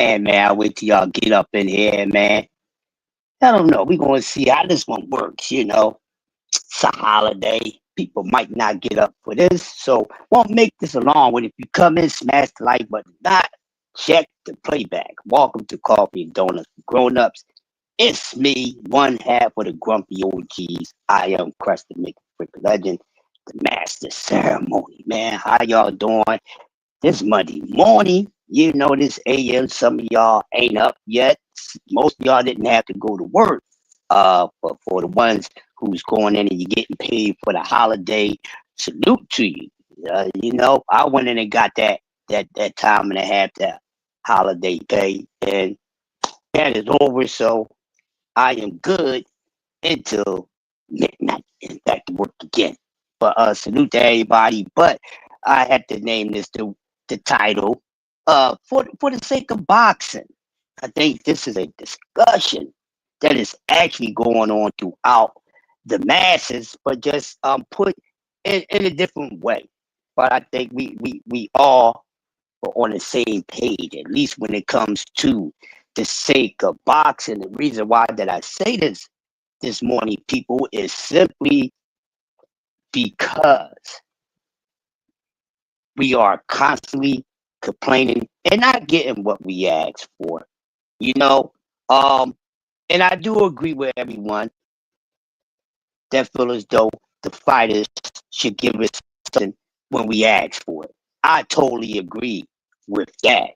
Man, I wait till y'all get up in here, man. I don't know. We're going to see how this one works. It's a holiday. People might not get up for this, so won't make this a long one. If you come in, smash the like button. Not check the playback. Welcome to Coffee and Donuts for Grown-Ups. It's me, one half of the grumpy OGs. I am Creston McFrick Legend, the master ceremony, man. How y'all doing? This Monday morning, this AM, some of y'all ain't up yet. Most of y'all didn't have to go to work. But for the ones who's going in and you're getting paid for the holiday, salute to you. I went in and got that time and a half, that holiday pay, and that is over. So I am good until midnight and back to work again. But salute to everybody. But I had to name this the title for the sake of boxing. I think this is a discussion that is actually going on throughout the masses, but just put in a different way. But I think we all are on the same page, at least when it comes to the sake of boxing. The reason why that I say this morning, people, is simply because we are constantly complaining and not getting what we asked for. You know, and I do agree with everyone that feel as though the fighters should give us something when we ask for it. I totally agree with that.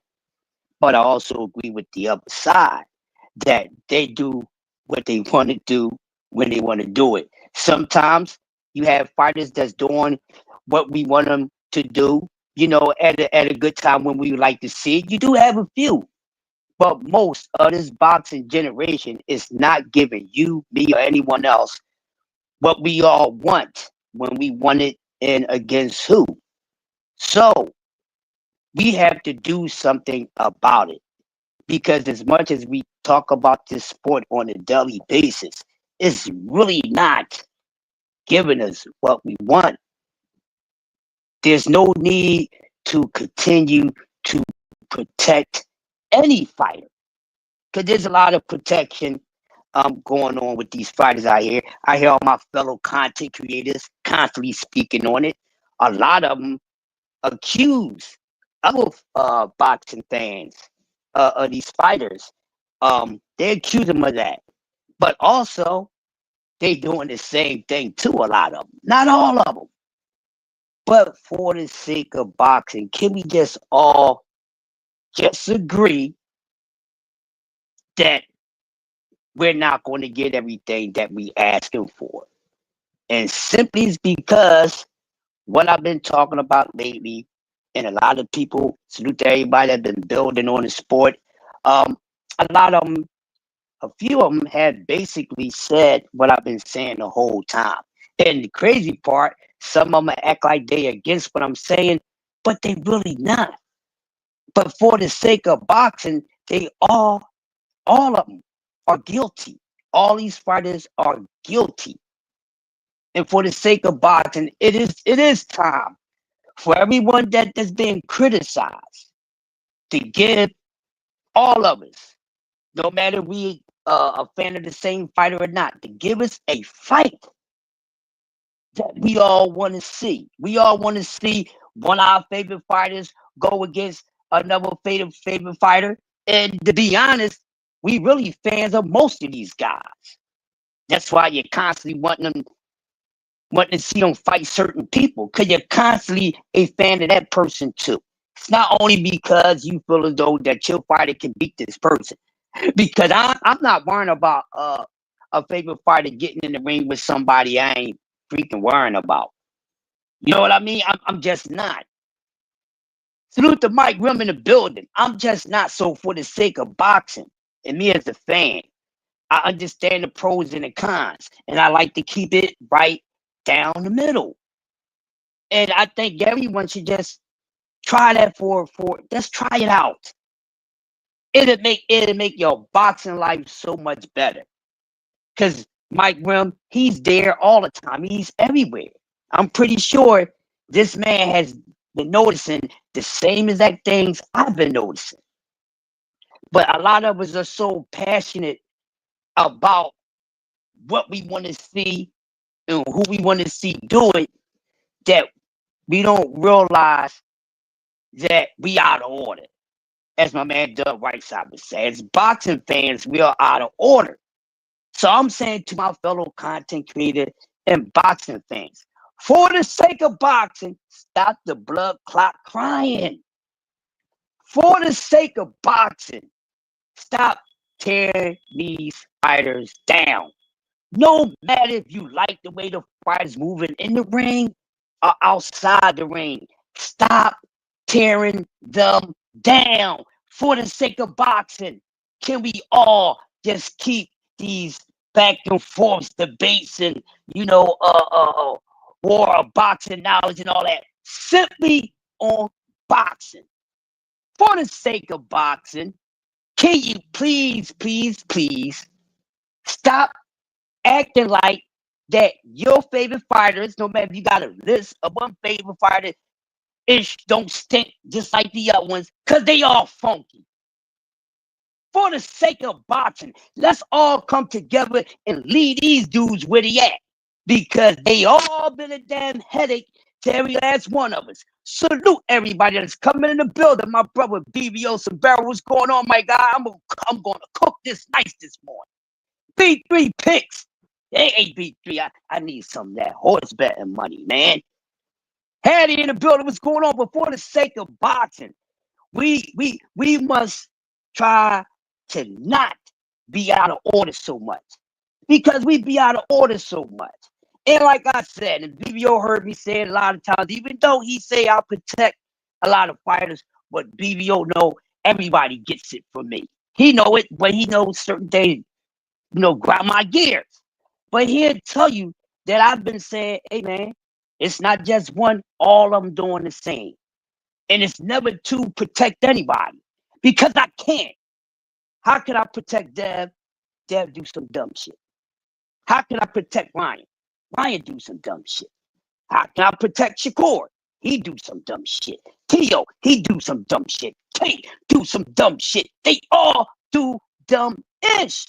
But I also agree with the other side that they do what they want to do when they want to do it. Sometimes you have fighters that's doing what we want them to do, at a good time when we like to see it. You do have a few, but most of this boxing generation is not giving you, me, or anyone else what we all want when we want it and against who. So we have to do something about it because as much as we talk about this sport on a daily basis, it's really not giving us what we want. There's no need to continue to protect any fighter because there's a lot of protection going on with these fighters out here. I hear all my fellow content creators constantly speaking on it. A lot of them accuse other boxing fans of these fighters. They accuse them of that, but also they doing the same thing too. A lot of them, not all of them, but for the sake of boxing, can we just all just agree that we're not going to get everything that we asking for? And simply is because what I've been talking about lately, and a lot of people, salute to everybody that's been building on the sport. A lot of them, a few of them have basically said what I've been saying the whole time. And the crazy part, some of them act like they against what I'm saying, but they really not. But for the sake of boxing, all of them are guilty. All these fighters are guilty. And for the sake of boxing, it is time for everyone that's being criticized to give all of us, no matter we a fan of the same fighter or not, to give us a fight that we all want to see. We all want to see one of our favorite fighters go against another favorite fighter. And to be honest, we really fans of most of these guys. That's why you're constantly wanting to see them fight certain people, because you're constantly a fan of that person too. It's not only because you feel as though that your fighter can beat this person. Because I'm not worrying about a favorite fighter getting in the ring with somebody I ain't freaking worrying about. You know what I mean? I'm just not. Salute to Mike Rim in the building. I'm just not. So for the sake of boxing, and me as a fan, I understand the pros and the cons, and I like to keep it right down the middle. And I think everyone should just try that for just try it out. It'll make your boxing life so much better. Cause Mike Rim, he's there all the time. He's everywhere. I'm pretty sure this man has been noticing the same exact things I've been noticing. But a lot of us are so passionate about what we want to see and who we want to see do it that we don't realize that we out of order. As my man Doug Whiteside would say, as boxing fans, we are out of order. So I'm saying to my fellow content creator and boxing fans, for the sake of boxing, stop the blood clot crying. For the sake of boxing, stop tearing these fighters down. No matter if you like the way the fighters moving in the ring or outside the ring, stop tearing them down. For the sake of boxing, can we all just keep these back and forth debates and war of boxing knowledge and all that simply on boxing? For the sake of boxing, can you please, please, please stop acting like that your favorite fighters, no matter if you got a list of one favorite fighter, ish don't stink just like the other ones, because they all funky. For the sake of boxing, let's all come together and lead these dudes where they at. Because they all been a damn headache to every last one of us. Salute everybody that's coming in the building. My brother BBO Sabero, what's going on, my guy? I'm gonna cook this nice this morning. B3 picks. Hey, B3, I need some of that horse betting money, man. Hattie in the building, what's going on? But for the sake of boxing, we must try to not be out of order so much. Because we be out of order so much. And like I said, and BBO heard me say it a lot of times, even though he say I'll protect a lot of fighters, but BBO know everybody gets it from me. He know it, but he knows certain things, grind my gears. But he'll tell you that I've been saying, hey man, it's not just one, all of them doing the same. And it's never to protect anybody. Because I can't. How can I protect Dev? Dev do some dumb shit. How can I protect Ryan? Ryan do some dumb shit. How can I protect Shakur? He do some dumb shit. Tio, he do some dumb shit. Tate do some dumb shit. They all do dumb-ish.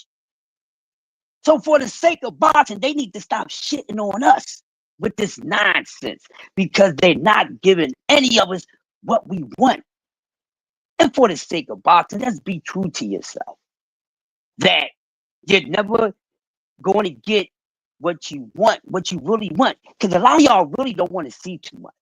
So for the sake of boxing, they need to stop shitting on us with this nonsense because they're not giving any of us what we want. And for the sake of boxing, let's be true to yourself. That you're never going to get what you want, what you really want. Because a lot of y'all really don't want to see too much.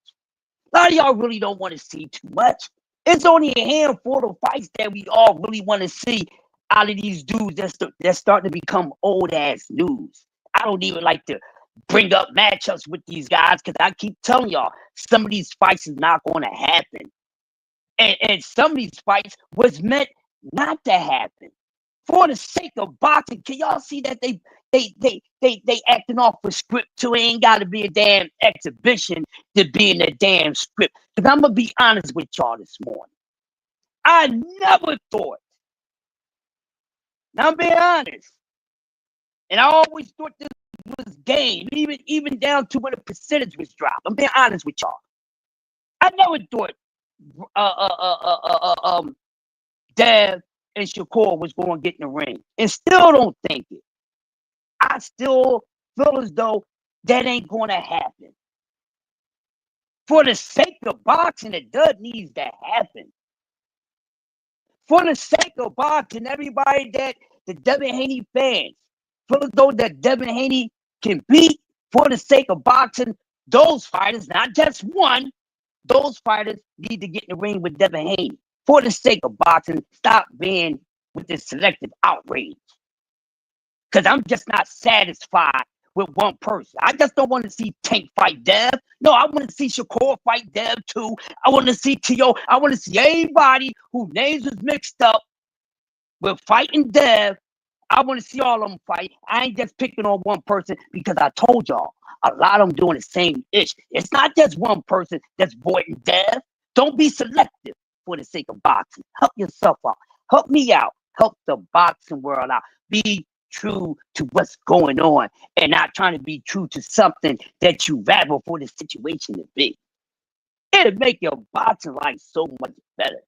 A lot of y'all really don't want to see too much. It's only a handful of fights that we all really want to see out of these dudes that's starting to become old ass news. I don't even like to bring up matchups with these guys because I keep telling y'all some of these fights is not going to happen. And some of these fights was meant not to happen. For the sake of boxing, can y'all see that they acting off a script too? It ain't got to be a damn exhibition to be in a damn script. Because I'm going to be honest with y'all this morning. I never thought, now I'm being honest, and I always thought this was game, even down to when the percentage was dropped. I'm being honest with y'all. I never thought Dev and Shakur was going to get in the ring, and still don't think it. I still feel as though that ain't going to happen. For the sake of boxing, it does need to happen. For the sake of boxing, everybody that the Devin Haney fans feel as though that Devin Haney can beat. For the sake of boxing, those fighters, not just one, those fighters need to get in the ring with Devin Haney. For the sake of boxing, stop being with this selective outrage. Because I'm just not satisfied with one person. I just don't want to see Tank fight Dev. No, I want to see Shakur fight Dev too. I want to see T.O. I want to see everybody whose names was mixed up with fighting Dev. I want to see all of them fight. I ain't just picking on one person because I told y'all, a lot of them doing the same ish. It's not just one person that's voiding Dev. Don't be selective for the sake of boxing. Help yourself out. Help me out. Help the boxing world out. Be true to what's going on and not trying to be true to something that you rather for the situation to be. It'll make your boxing life so much better.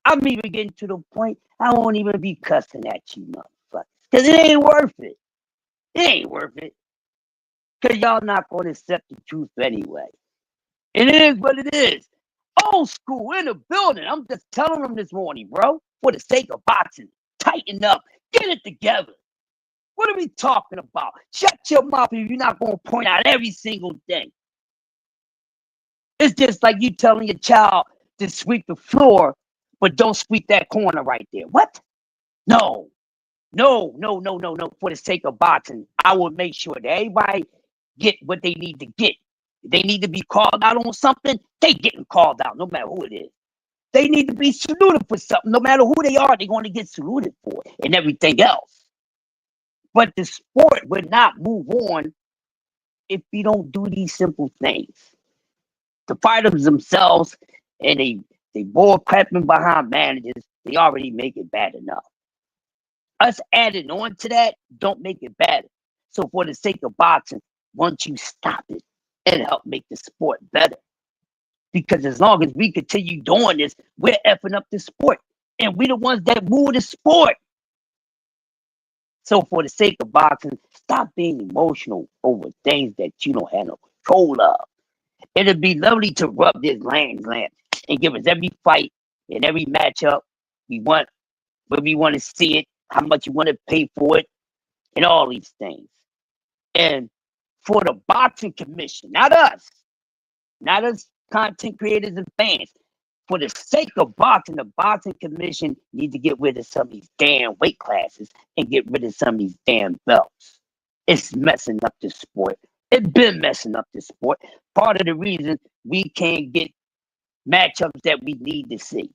I'm even getting to the point I won't even be cussing at you, motherfuckers. Because it ain't worth it. It ain't worth it. Because y'all not going to accept the truth anyway. It is what it is. Old school in the building. I'm just telling them this morning, bro. For the sake of boxing, tighten up. Get it together. What are we talking about? Shut your mouth if you're not going to point out every single thing. It's just like you telling your child to sweep the floor, but don't sweep that corner right there. What? No. For the sake of boxing, I will make sure that everybody get what they need to get. If they need to be called out on something, they getting called out, no matter who it is. They need to be saluted for something, no matter who they are, they're going to get saluted for it and everything else. But the sport would not move on if we don't do these simple things. The fighters themselves and they bull crapping behind managers, they already make it bad enough. Us adding on to that don't make it better. So for the sake of boxing, once you stop it, it'll help make the sport better. Because as long as we continue doing this, we're effing up the sport. And we the ones that move the sport. So for the sake of boxing, stop being emotional over things that you don't have no control of. It'd be lovely to rub this land and give us every fight and every matchup we want, where we want to see it, how much you want to pay for it, and all these things. And for the boxing commission, not us content creators and fans, for the sake of boxing, the boxing commission needs to get rid of some of these damn weight classes and get rid of some of these damn belts. It's messing up the sport. It's been messing up the sport. Part of the reason we can't get matchups that we need to see.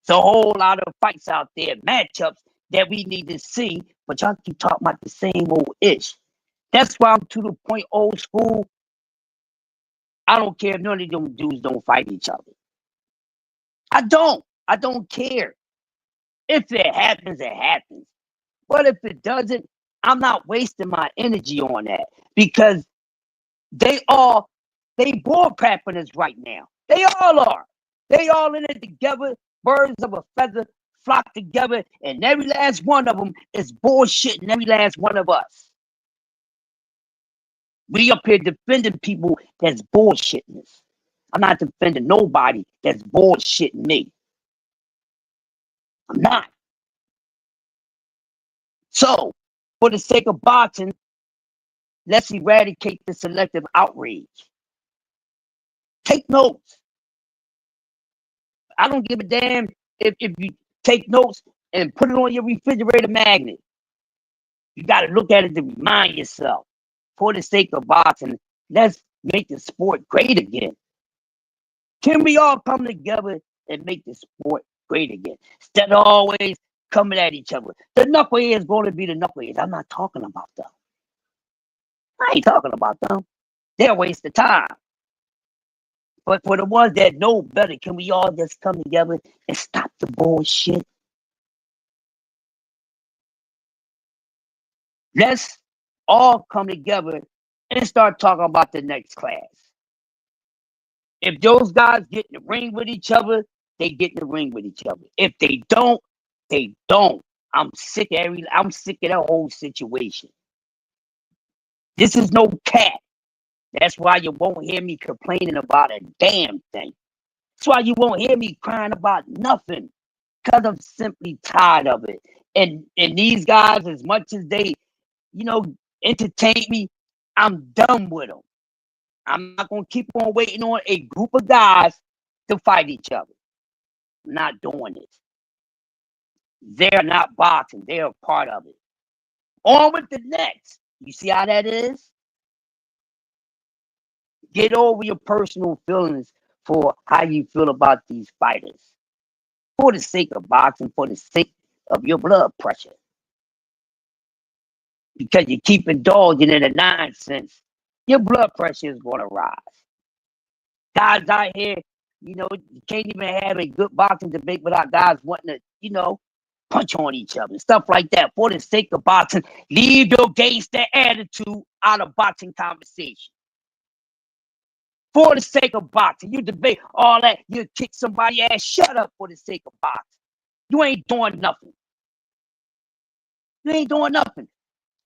It's a whole lot of fights out there, matchups that we need to see, but y'all keep talking about the same old ish. That's why I'm to the point, old school. I don't care if none of them dudes don't fight each other. I don't care. If it happens, it happens. But if it doesn't, I'm not wasting my energy on that because they bull crapping us right now. They all are. They all in it together. Birds of a feather flock together, and every last one of them is bullshitting every last one of us. We up here defending people that's bullshitting us. I'm not defending nobody that's bullshitting me. I'm not. So, for the sake of boxing, let's eradicate the selective outrage. Take notes. I don't give a damn if you take notes and put it on your refrigerator magnet. You got to look at it to remind yourself. For the sake of boxing, let's make the sport great again. Can we all come together and make the sport great again? Instead of always coming at each other. The knucklehead is going to be the knuckleheads. I'm not talking about them. I ain't talking about them. They're a waste of time. But for the ones that know better, can we all just come together and stop the bullshit? Let's all come together and start talking about the next class. If those guys get in the ring with each other, they get in the ring with each other. If they don't, they don't. I'm sick of that whole situation. This is no cat. That's why you won't hear me complaining about a damn thing. That's why you won't hear me crying about nothing. Because I'm simply tired of it. And these guys, as much as they, entertain me, I'm done with them. I'm not going to keep on waiting on a group of guys to fight each other. I'm not doing it. They're not boxing. They're a part of it. On with the next. You see how that is? Get over your personal feelings for how you feel about these fighters. For the sake of boxing, for the sake of your blood pressure. Because you keep indulging in the nonsense, your blood pressure is going to rise. Guys out here, you can't even have a good boxing debate without guys wanting to, punch on each other, stuff like that. For the sake of boxing, leave your gangster attitude out of boxing conversation. For the sake of boxing. You debate all that. You kick somebody's ass. Shut up for the sake of boxing. You ain't doing nothing. You ain't doing nothing.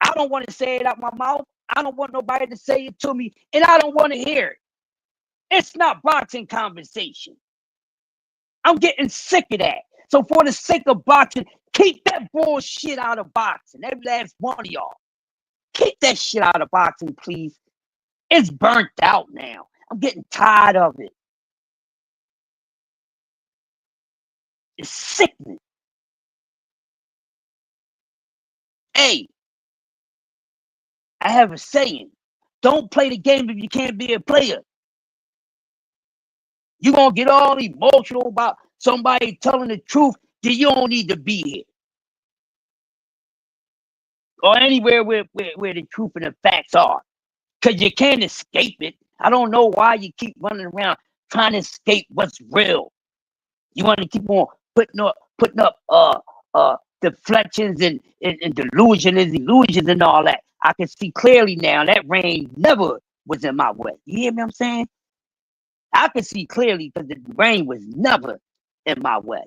I don't want to say it out my mouth. I don't want nobody to say it to me. And I don't want to hear it. It's not boxing conversation. I'm getting sick of that. So for the sake of boxing, keep that bullshit out of boxing. Every last one of y'all. Keep that shit out of boxing, please. It's burnt out now. I'm getting tired of it. It's sickening. Hey, I have a saying. Don't play the game if you can't be a player. You're going to get all emotional about somebody telling the truth, then you don't need to be here. Or anywhere where the truth and the facts are. Because you can't escape it. I don't know why you keep running around trying to escape what's real. You want to keep on putting up deflections and illusions and all that. I can see clearly now that rain never was in my way. You hear me? I'm saying I can see clearly because the rain was never in my way.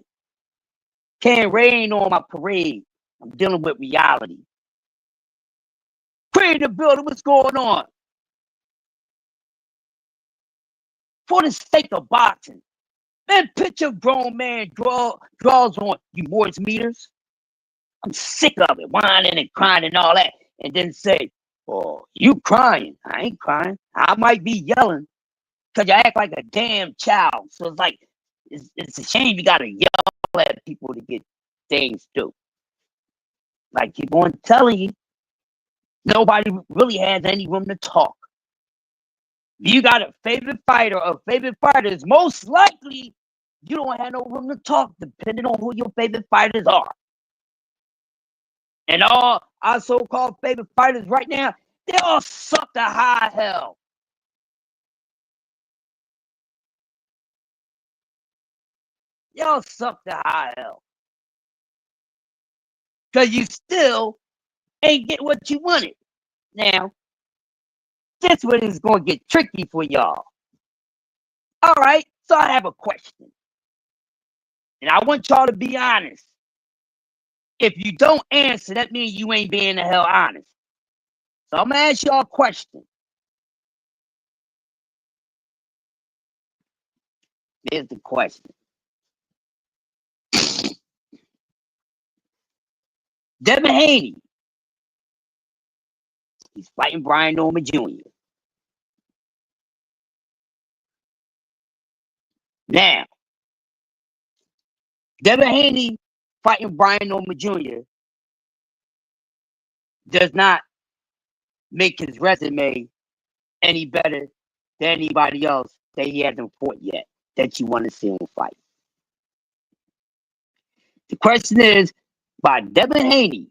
Can't rain on my parade. I'm dealing with reality. Create the building. What's going on? For the sake of boxing. Man, picture grown man draws on you Morris meters. I'm sick of it, whining and crying and all that. And then say, oh, you crying. I ain't crying. I might be yelling because you act like a damn child. So it's like, it's a shame you got to yell at people to get things through. Like keep on telling you, nobody really has any room to talk. You got a favorite fighter or favorite fighters, most likely you don't have no room to talk depending on who your favorite fighters are. And all our so-called favorite fighters right now, they all suck to high hell. They all suck to high hell. Because you still ain't get what you wanted. Now, this one is going to get tricky for y'all. All right, so I have a question. And I want y'all to be honest. If you don't answer, that means you ain't being the hell honest. So I'm going to ask y'all a question. Here's the question. Devin Haney. He's fighting Brian Norman Jr. Now, Devin Haney fighting Brian Norman Jr. does not make his resume any better than anybody else that he hasn't fought yet that you want to see him fight. The question is, by Devin Haney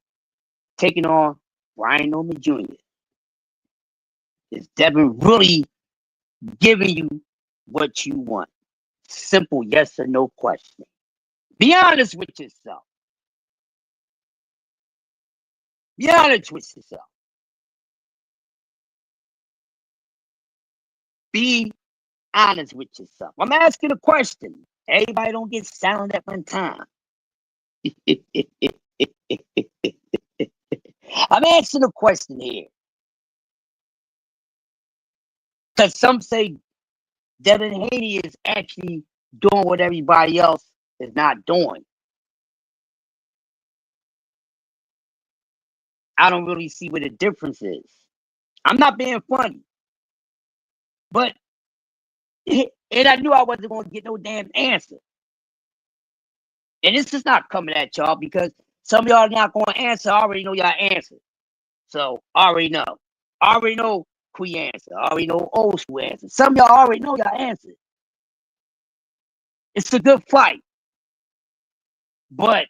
taking on Brian Norman Jr., is Devin really giving you what you want? Simple yes or no question. Be honest with yourself. Be honest with yourself. Be honest with yourself. I'm asking a question. Everybody don't get silent at one time. I'm asking a question here. Because some say Devin Haney is actually doing what everybody else is not doing. I don't really see what the difference is. I'm not being funny. But, and I knew I wasn't going to get no damn answer. And this is not coming at y'all because some of y'all not going to answer. I already know y'all answer. So, I already know. I already know Quee answer. I already know old school answer. Some of y'all already know y'all answer. It's a good fight. But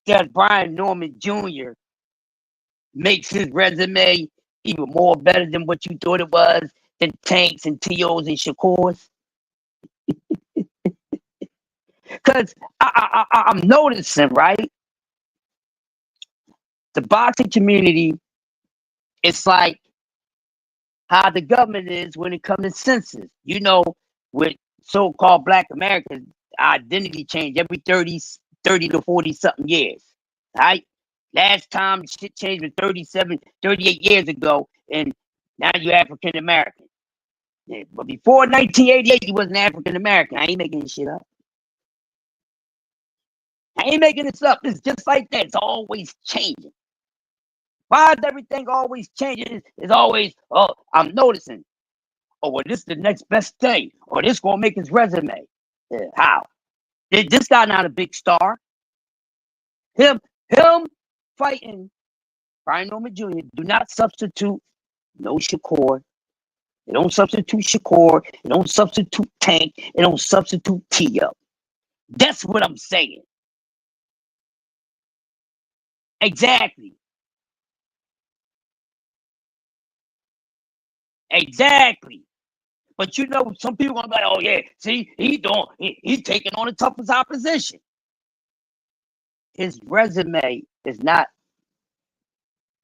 does Brian Norman Jr. makes his resume even more better than what you thought it was than Tanks and T.O.'s and Shakur's? Because I'm noticing, right? The boxing community, it's like how the government is when it comes to census. You know, with so-called Black Americans, identity change every 30 to 40 something years. Right? Last time shit changed was 38 years ago, and now you're African American. Yeah, but before 1988, you wasn't African American. I ain't making this shit up. I ain't making this up. It's just like that. It's always changing. Why is everything always changing? It's always, oh, I'm noticing. Oh, well, this is the next best thing. Or this gonna make his resume. Yeah, how? This guy not a big star. Him fighting Brian Norman Jr. do not substitute no Shakur. They don't substitute Shakur. They don't substitute Tank. They don't substitute T.O. That's what I'm saying. Exactly. Exactly. But you know, some people gonna be like, oh yeah, see, he's taking on the toughest opposition. His resume is not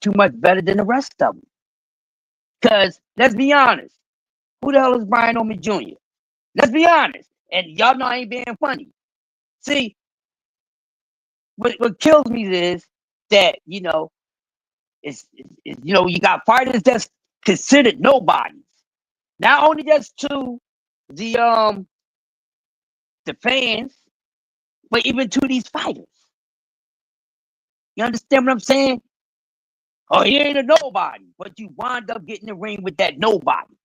too much better than the rest of them. Because let's be honest, who the hell is Brian Norman Jr.? Let's be honest. And y'all know I ain't being funny. See, what kills me is that, you know, it's you know, you got fighters that's considered nobodies. Not only just to the fans, but even to these fighters. You understand what I'm saying? Oh, he ain't a nobody, but you wind up getting the ring with that nobody.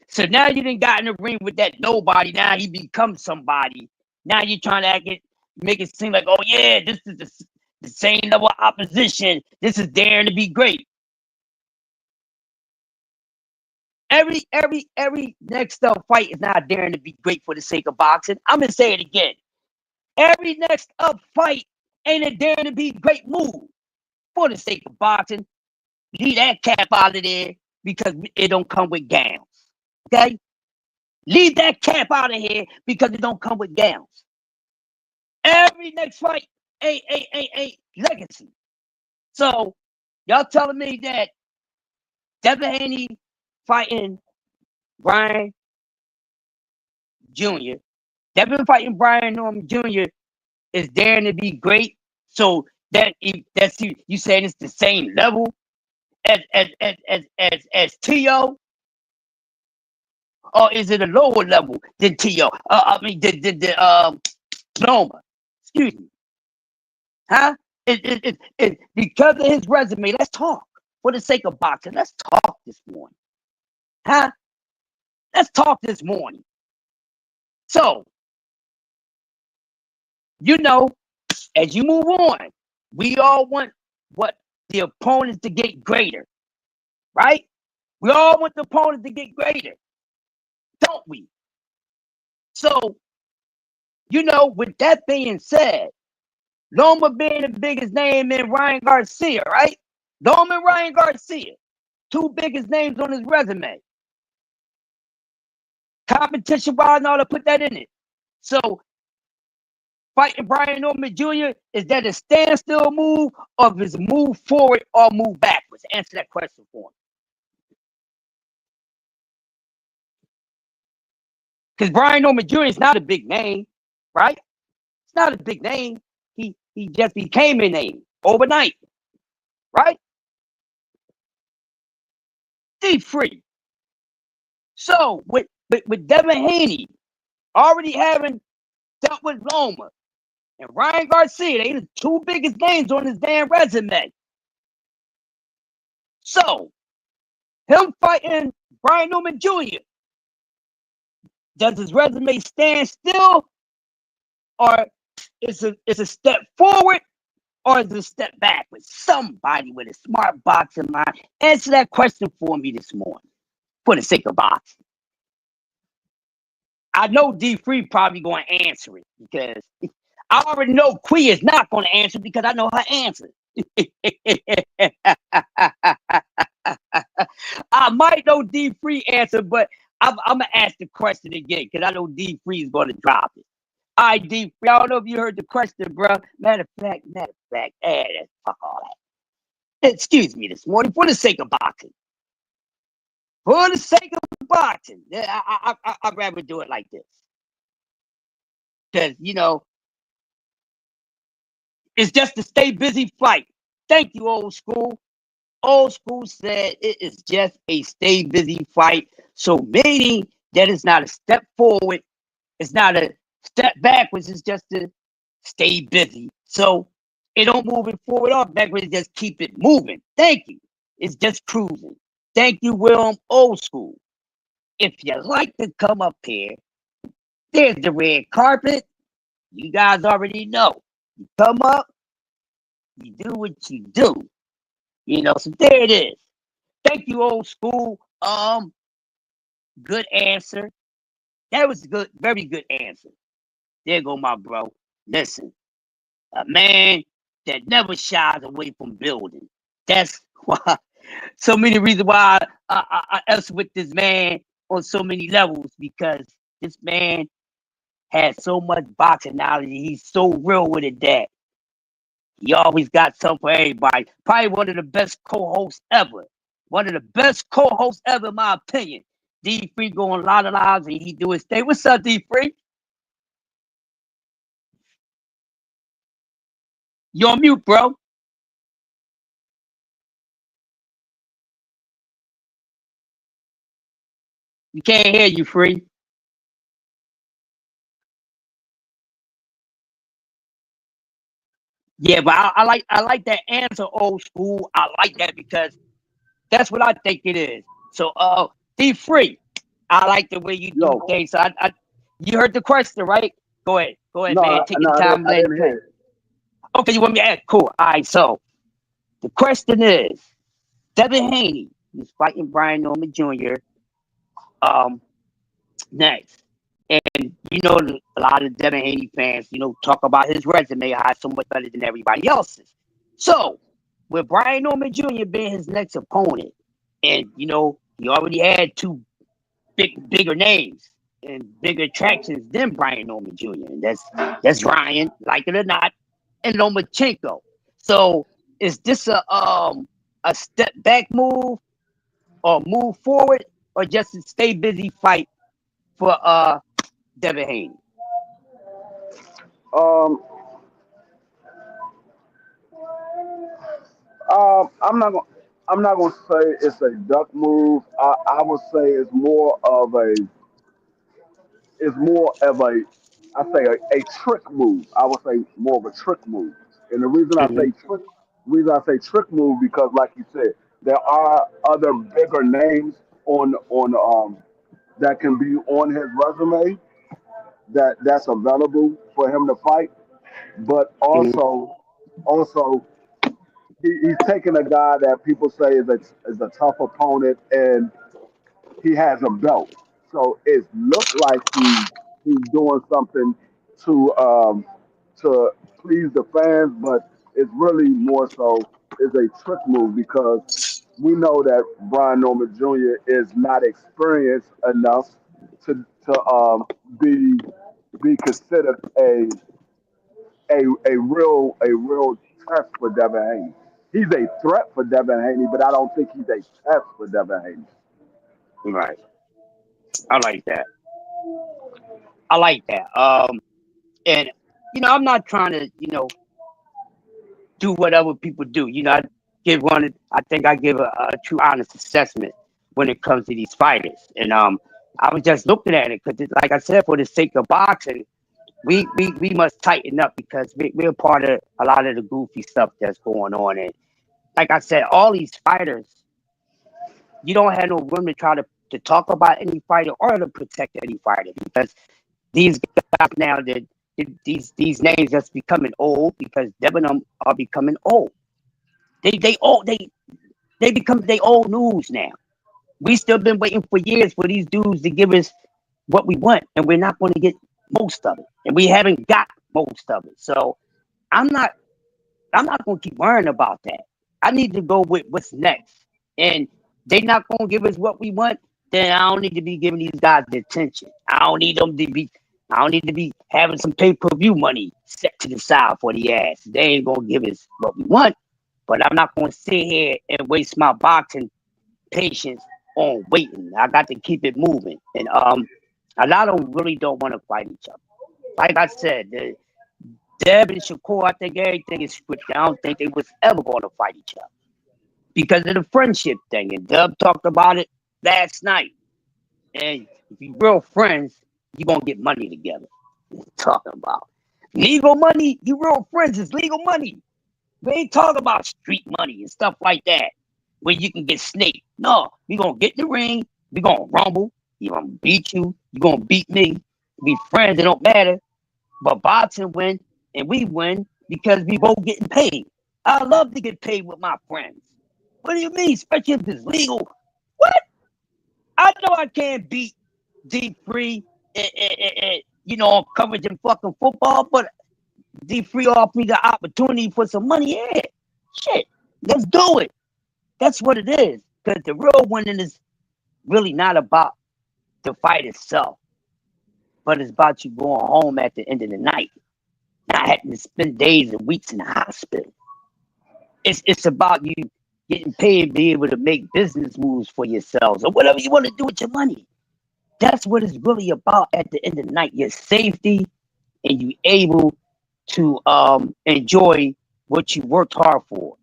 So now you done got in the ring with that nobody. Now he becomes somebody. Now you're trying to make it seem like, oh yeah, this is the same level of opposition. This is daring to be great. Every next up fight is not daring to be great for the sake of boxing. I'm gonna say it again. Every next up fight ain't a daring to be great move for the sake of boxing. Leave that cap out of there because it don't come with gowns. Okay? Leave that cap out of here because it don't come with gowns. Every next fight ain't legacy. So y'all telling me that Devin Haney fighting Brian Jr. Devin fighting Brian Norman Jr. is daring to be great. So that's you saying it's the same level as T.O. Or is it a lower level than T.O.? I mean, the Noma. Excuse me. Huh? Because of his resume, let's talk. For the sake of boxing, let's talk this morning. Huh? Let's talk this morning. So, you know, as you move on, we all want what the opponents to get greater, right? We all want the opponents to get greater, don't we? So, you know, with that being said, Loma being the biggest name in Ryan Garcia, right? Loma and Ryan Garcia, two biggest names on his resume. Competition wise, and all to put that in it. So, fighting Brian Norman Jr., is that a standstill move or is move forward or move backwards? Answer that question for me. Because Brian Norman Jr. is not a big name, right? It's not a big name. He just became a name overnight, right? D-Free. So with Devin Haney already having dealt with Loma and Ryan Garcia, they the two biggest names on his damn resume. So him fighting Brian Norman Jr., does his resume stand still, or is a step forward, or is it a step backwards? Somebody with a smart boxing mind, answer that question for me this morning, for the sake of boxing. I know D-Free probably going to answer it because I already know Quee is not going to answer because I know her answer. I might know D-Free answer, but I'm going to ask the question again because I know D-Free is going to drop it. All right, D-Free, I don't know if you heard the question, bro. Matter of fact, fuck all that. Excuse me this morning for the sake of boxing. For the sake of boxing, I'd rather do it like this. Because, it's just a stay busy fight. Thank you, old school. Old school said it is just a stay busy fight. So meaning that it's not a step forward, it's not a step backwards, it's just a stay busy. So it don't move it forward or backwards, just keep it moving. Thank you. It's just cruising. Thank you, Will. Old school. If you like to come up here, there's the red carpet. You guys already know. You come up, you do what you do. So there it is. Thank you, old school. Good answer. That was good, very good answer. There go my bro. Listen, a man that never shies away from building. That's why so many reasons why I answer with this man on so many levels, because this man has so much boxing knowledge. He's so real with it that he always got something for everybody. Probably one of the best co-hosts ever. One of the best co-hosts ever, in my opinion. D Free going a lot of lives and he do his thing. What's up, D Free? You're on mute, bro. You can't hear you, Free. Yeah, but I like that answer, old school. I like that because that's what I think it is. So D Free, I like the way you do things. So you heard the question, right? Go ahead, man. Take your time. I didn't hear it. Okay, you want me to ask? Cool. All right. So the question is, Devin Haney is fighting Brian Norman Jr. Next. And a lot of Devin Haney fans, talk about his resume, how it's so much better than everybody else's. So, with Brian Norman Jr. being his next opponent, and he already had two bigger names and bigger attractions than Brian Norman Jr. And that's Ryan, like it or not, and Lomachenko. So, is this a step back move or move forward, or just a stay busy fight for Devin Haney? Um, I'm not gonna. I'm not gonna say it's a duck move. I would say it's more of a. It's more of a. I say a trick move. I would say more of a trick move. And Mm-hmm. the reason I say trick move because, like you said, there are other bigger names on that can be on his resume that's available for him to fight. But Mm-hmm. also he's taking a guy that people say is a tough opponent, and he has a belt. So it looked like he's doing something to please the fans, but it's really more so is a trick move because we know that Brian Norman Jr. is not experienced enough to be considered a real test for Devin Haney. He's a threat for Devin Haney, but I don't think he's a test for Devin Haney. Right. I like that. I like that. And I'm not trying to, do what other people do. I think I give a true honest assessment when it comes to these fighters. And I was just looking at it because, like I said, for the sake of boxing, we must tighten up because we're part of a lot of the goofy stuff that's going on. And like I said, all these fighters, you don't have no room to try to talk about any fighter or to protect any fighter because these guys now that these names just becoming old because them and them are becoming old. They become they old news now. We still been waiting for years for these dudes to give us what we want, and we're not going to get most of it, and we haven't got most of it. So I'm not I'm not going to keep worrying about that. I need to go with what's next. And they not going to give us what we want, then I don't need to be giving these guys the attention. I don't need to be having some pay-per-view money set to the side for the ass. They ain't going to give us what we want, but I'm not going to sit here and waste my boxing patience on waiting. I got to keep it moving. And a lot of them really don't want to fight each other. Like I said, Deb and Shakur, I think everything is scripted. I don't think they was ever going to fight each other because of the friendship thing. And Dub talked about it last night. And if you real friends, you gonna get money together. Talking about legal money, you real friends is legal money. We ain't talking about street money and stuff like that where you can get snaked. No, we gonna get in the ring, we gonna rumble, you gonna beat you gonna beat me. Be friends, it don't matter. But boxing win and we win because we both getting paid. I love to get paid with my friends. What do you mean? Especially if it's legal. What? I know I can't beat D3 on coverage in fucking football, but D3 offered me the opportunity for some money. Yeah, shit, let's do it. That's what it is. Because the real winning is really not about the fight itself, but it's about you going home at the end of the night, not having to spend days and weeks in the hospital. It's about you getting paid, being able to make business moves for yourselves or whatever you want to do with your money. That's what it's really about at the end of the night. Your safety and you able to enjoy what you worked hard for.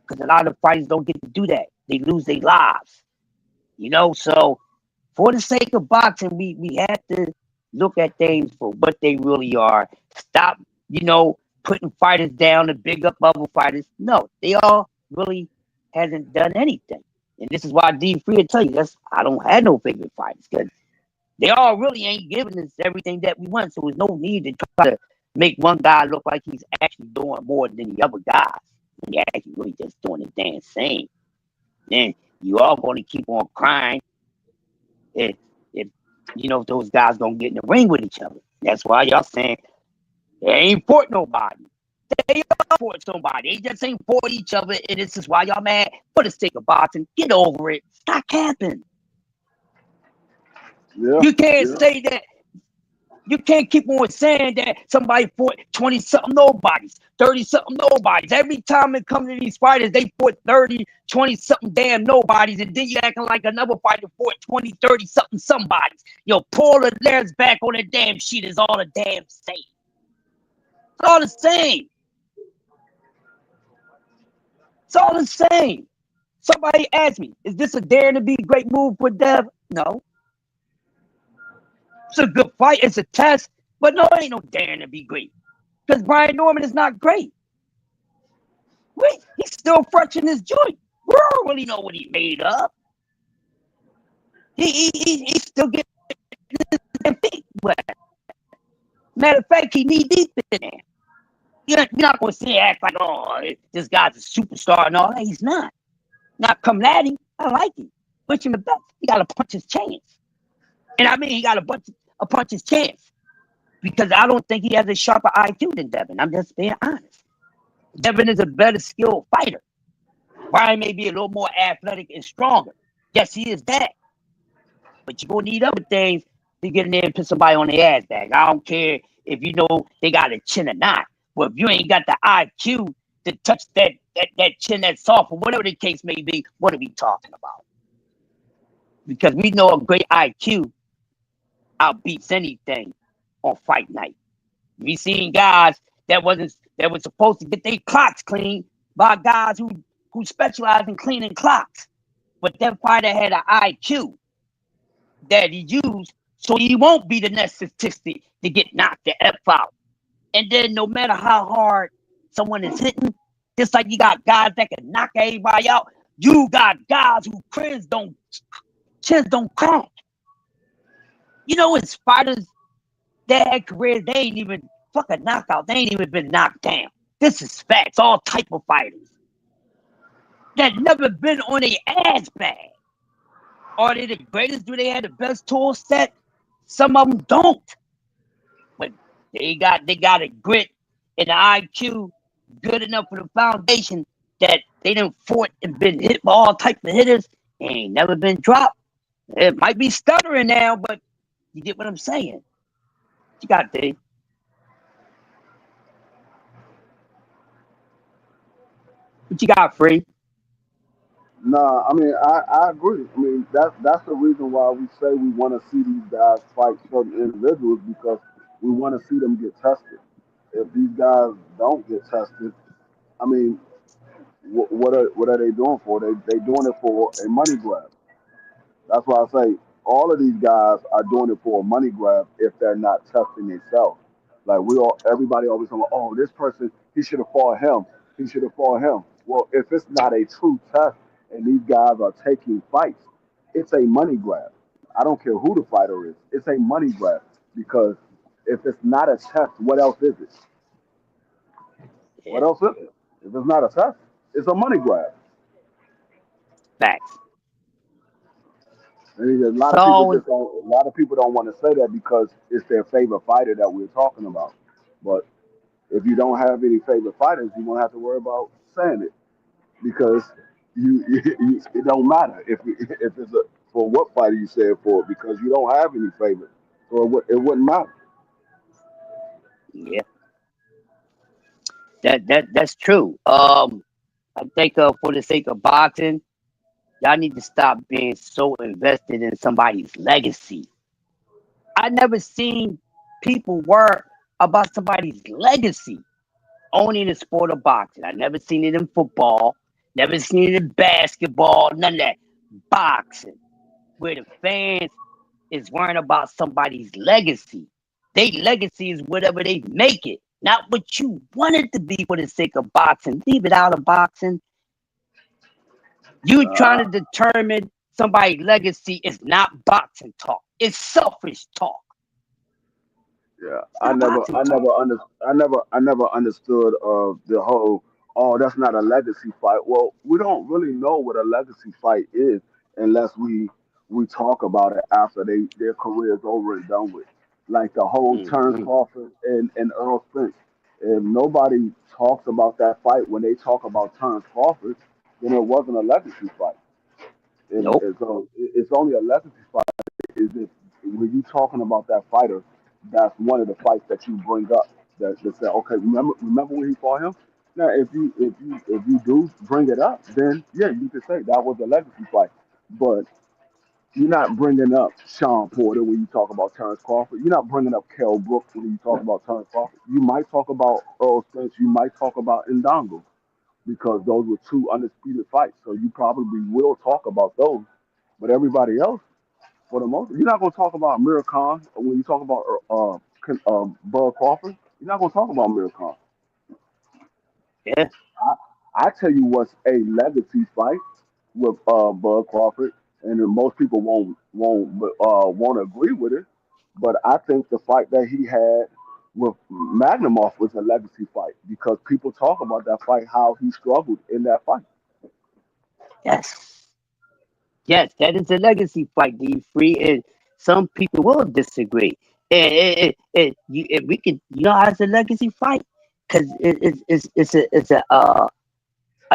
Because a lot of fighters don't get to do that. They lose their lives. So for the sake of boxing, we have to look at things for what they really are. Stop, putting fighters down and big up other fighters. No, they all really hasn't done anything. And this is why D3 will tell you I don't have no favorite fighters because they all really ain't giving us everything that we want. So there's no need to try to make one guy look like he's actually doing more than the other guys. And they're actually really just doing the damn same. Then you all going to keep on crying if those guys don't get in the ring with each other. That's why y'all saying they ain't for nobody. They are for somebody. They just ain't for each other. And this is why y'all mad. For the sake of boxing, get over it. Stop capping. Yeah, You can't say that. You can't keep on saying that somebody fought 20-something nobodies, 30-something nobodies. Every time it comes to these fighters, they fought 30, 20-something damn nobodies, and then you acting like another fighter fought 20, 30-something somebodies. Pull the letters back on the damn sheet is all the damn same. It's all the same. It's all the same. Somebody asked me, is this a dare to be great move for Dev? No. It's a good fight. It's a test. But no, it ain't no daring to be great. Because Brian Norman is not great. Wait, he's still fresh in his joint. We don't really know what he made up. He still getting his feet wet. Matter of fact, he knee deep in there. You're not going to see act like, oh, this guy's a superstar and all that. He's not. Not coming at him. I like him. Wish him the best. He got to punch his chance. And I mean, he got to punch his chance. Because I don't think he has a sharper IQ than Devin. I'm just being honest. Devin is a better skilled fighter. Brian may be a little more athletic and stronger. Yes, he is that. But you're going to need other things to get in there and put somebody on the ass back. I don't care if they got a chin or not. Well, if you ain't got the IQ to touch that chin that's soft or whatever the case may be, what are we talking about? Because we know a great IQ outbeats anything on fight night. We seen guys that was supposed to get their clocks cleaned by guys who specialize in cleaning clocks. But that fighter had an IQ that he used so he won't be the next statistic to get knocked the F out. And then no matter how hard someone is hitting, just like you got guys that can knock everybody out, you got guys who chins don't crack. It's fighters that had careers, they ain't even fucking knockout. They ain't even been knocked down. This is facts. All type of fighters that never been on their ass bag. Are they the greatest? Do they have the best tool set? Some of them don't. But they got a grit and an IQ good enough for the foundation that they done fought and been hit by all types of hitters and ain't never been dropped. It might be stuttering now, but you get what I'm saying. You got Dave. What you got, Free? Nah, I mean, I agree. I mean, that's the reason why we say we want to see these guys fight certain individuals because we want to see them get tested. If these guys don't get tested, I mean, what are they doing for? They doing it for a money grab. That's why I say all of these guys are doing it for a money grab if they're not testing themselves. Like everybody always saying, oh, this person, he should have fought him. He should have fought him. Well, if it's not a true test and these guys are taking fights, it's a money grab. I don't care who the fighter is. It's a money grab because if it's not a test, what else is it? What Yeah, else is it? If it's not a test, it's a money grab. facts. I mean, a lot of people So just don't. A lot of people don't want to say that because it's their favorite fighter that we're talking about. But if you don't have any favorite fighters, you won't have to worry about saying it because it don't matter if it's a for what fighter you say it for because you don't have any favorites, so it wouldn't matter. yeah, that's true. I think for the sake of boxing, y'all need to stop being so invested in somebody's legacy. I never seen people worry about somebody's legacy only in the sport of boxing. I never seen it in football, never seen it in basketball, none of that. Boxing, where the fans is worrying about somebody's legacy. Their legacy is whatever they make it, not what you want it to be for the sake of boxing. Leave it out of boxing. You trying Uh, to determine somebody's legacy is not boxing talk. It's selfish talk. Yeah, It's not boxing talk. I never understood the whole. Oh, that's not a legacy fight. Well, we don't really know what a legacy fight is unless we talk about it after their career is over and done with. Like the whole Terrence Mm-hmm. Crawford and Earl Spence. If nobody talks about that fight when they talk about Terrence Crawford, then it wasn't a legacy fight. Nope. So it's only a legacy fight is if when you talking about that fighter, that's one of the fights that you bring up that say, okay, remember when he fought him? Now, if you do bring it up, then yeah, you could say that was a legacy fight. But you're not bringing up Sean Porter when you talk about Terrence Crawford. You're not bringing up Kell Brooks when you talk about Terrence Crawford. You might talk about Earl Spence. You might talk about Ndongo because those were two undisputed fights. So you probably will talk about those. But everybody else, for the most, you're not going to talk about Amir Khan when you talk about Bud Crawford. You're not going to talk about Amir Khan. Yeah. I tell you what's a legacy fight with Bud Crawford, and then most people won't agree with it. But I think the fight that he had with Magnumoff was a legacy fight because people talk about that fight, how he struggled in that fight. Yes. Yes, that is a legacy fight, D free, and some people will disagree. If we could, how it's a legacy fight, because it's a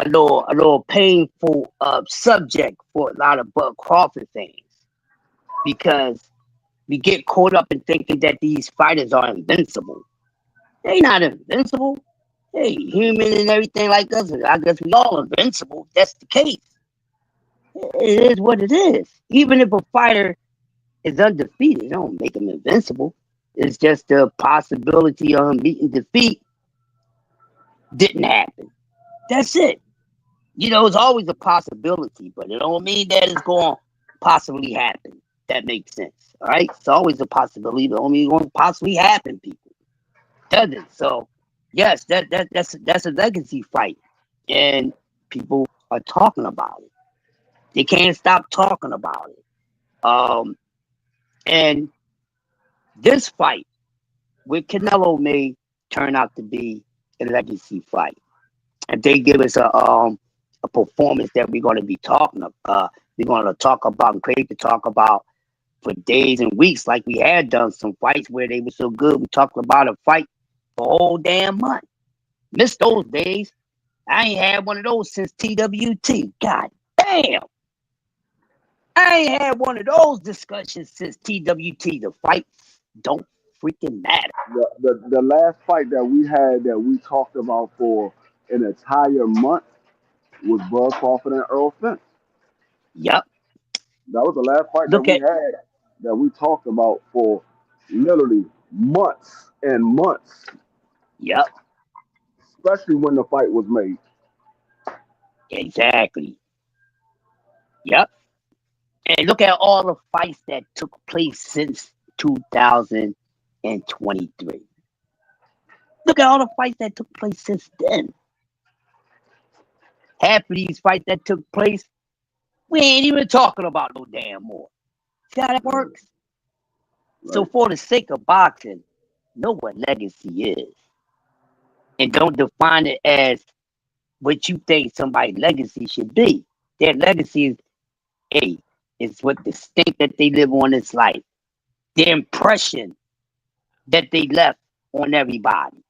little painful subject for a lot of Bud Crawford fans because we get caught up in thinking that these fighters are invincible. They not invincible. Hey, human and everything like us. I guess we all invincible. That's the case. It is what it is. Even if a fighter is undefeated, it don't make him invincible. It's just the possibility of him beating defeat didn't happen. That's it. It's always a possibility, but it don't mean that it's going to possibly happen. That makes sense. All right? It's always a possibility, but it don't mean it's going to possibly happen, people. Doesn't. So, yes, that's a legacy fight. And people are talking about it. They can't stop talking about it. Um, and this fight with Canelo may turn out to be a legacy fight. If they give us a performance that we're going to be talking about, we're going to talk about and create to talk about for days and weeks, like we had done some fights where they were so good. We talked about a fight for a whole damn month. Missed those days. I ain't had one of those since TWT. God damn. I ain't had one of those discussions since TWT. The fights don't freaking matter. The last fight that we had that we talked about for an entire month was Bud Crawford and Earl Spence. Yep. That was the last fight that Look we at had that we talked about for literally months and months, yep. especially when the fight was made. Exactly. Yep. And look at all the fights that took place since 2023. Look at all the fights that took place since then. Half of these fights that took place, we ain't even talking about no damn more. See how that Right, works? So right. for the sake of boxing, know what legacy is. And don't define it as what you think somebody's legacy should be. Their legacy is A, is what the state that they live on this life. Their impression that they left on everybody.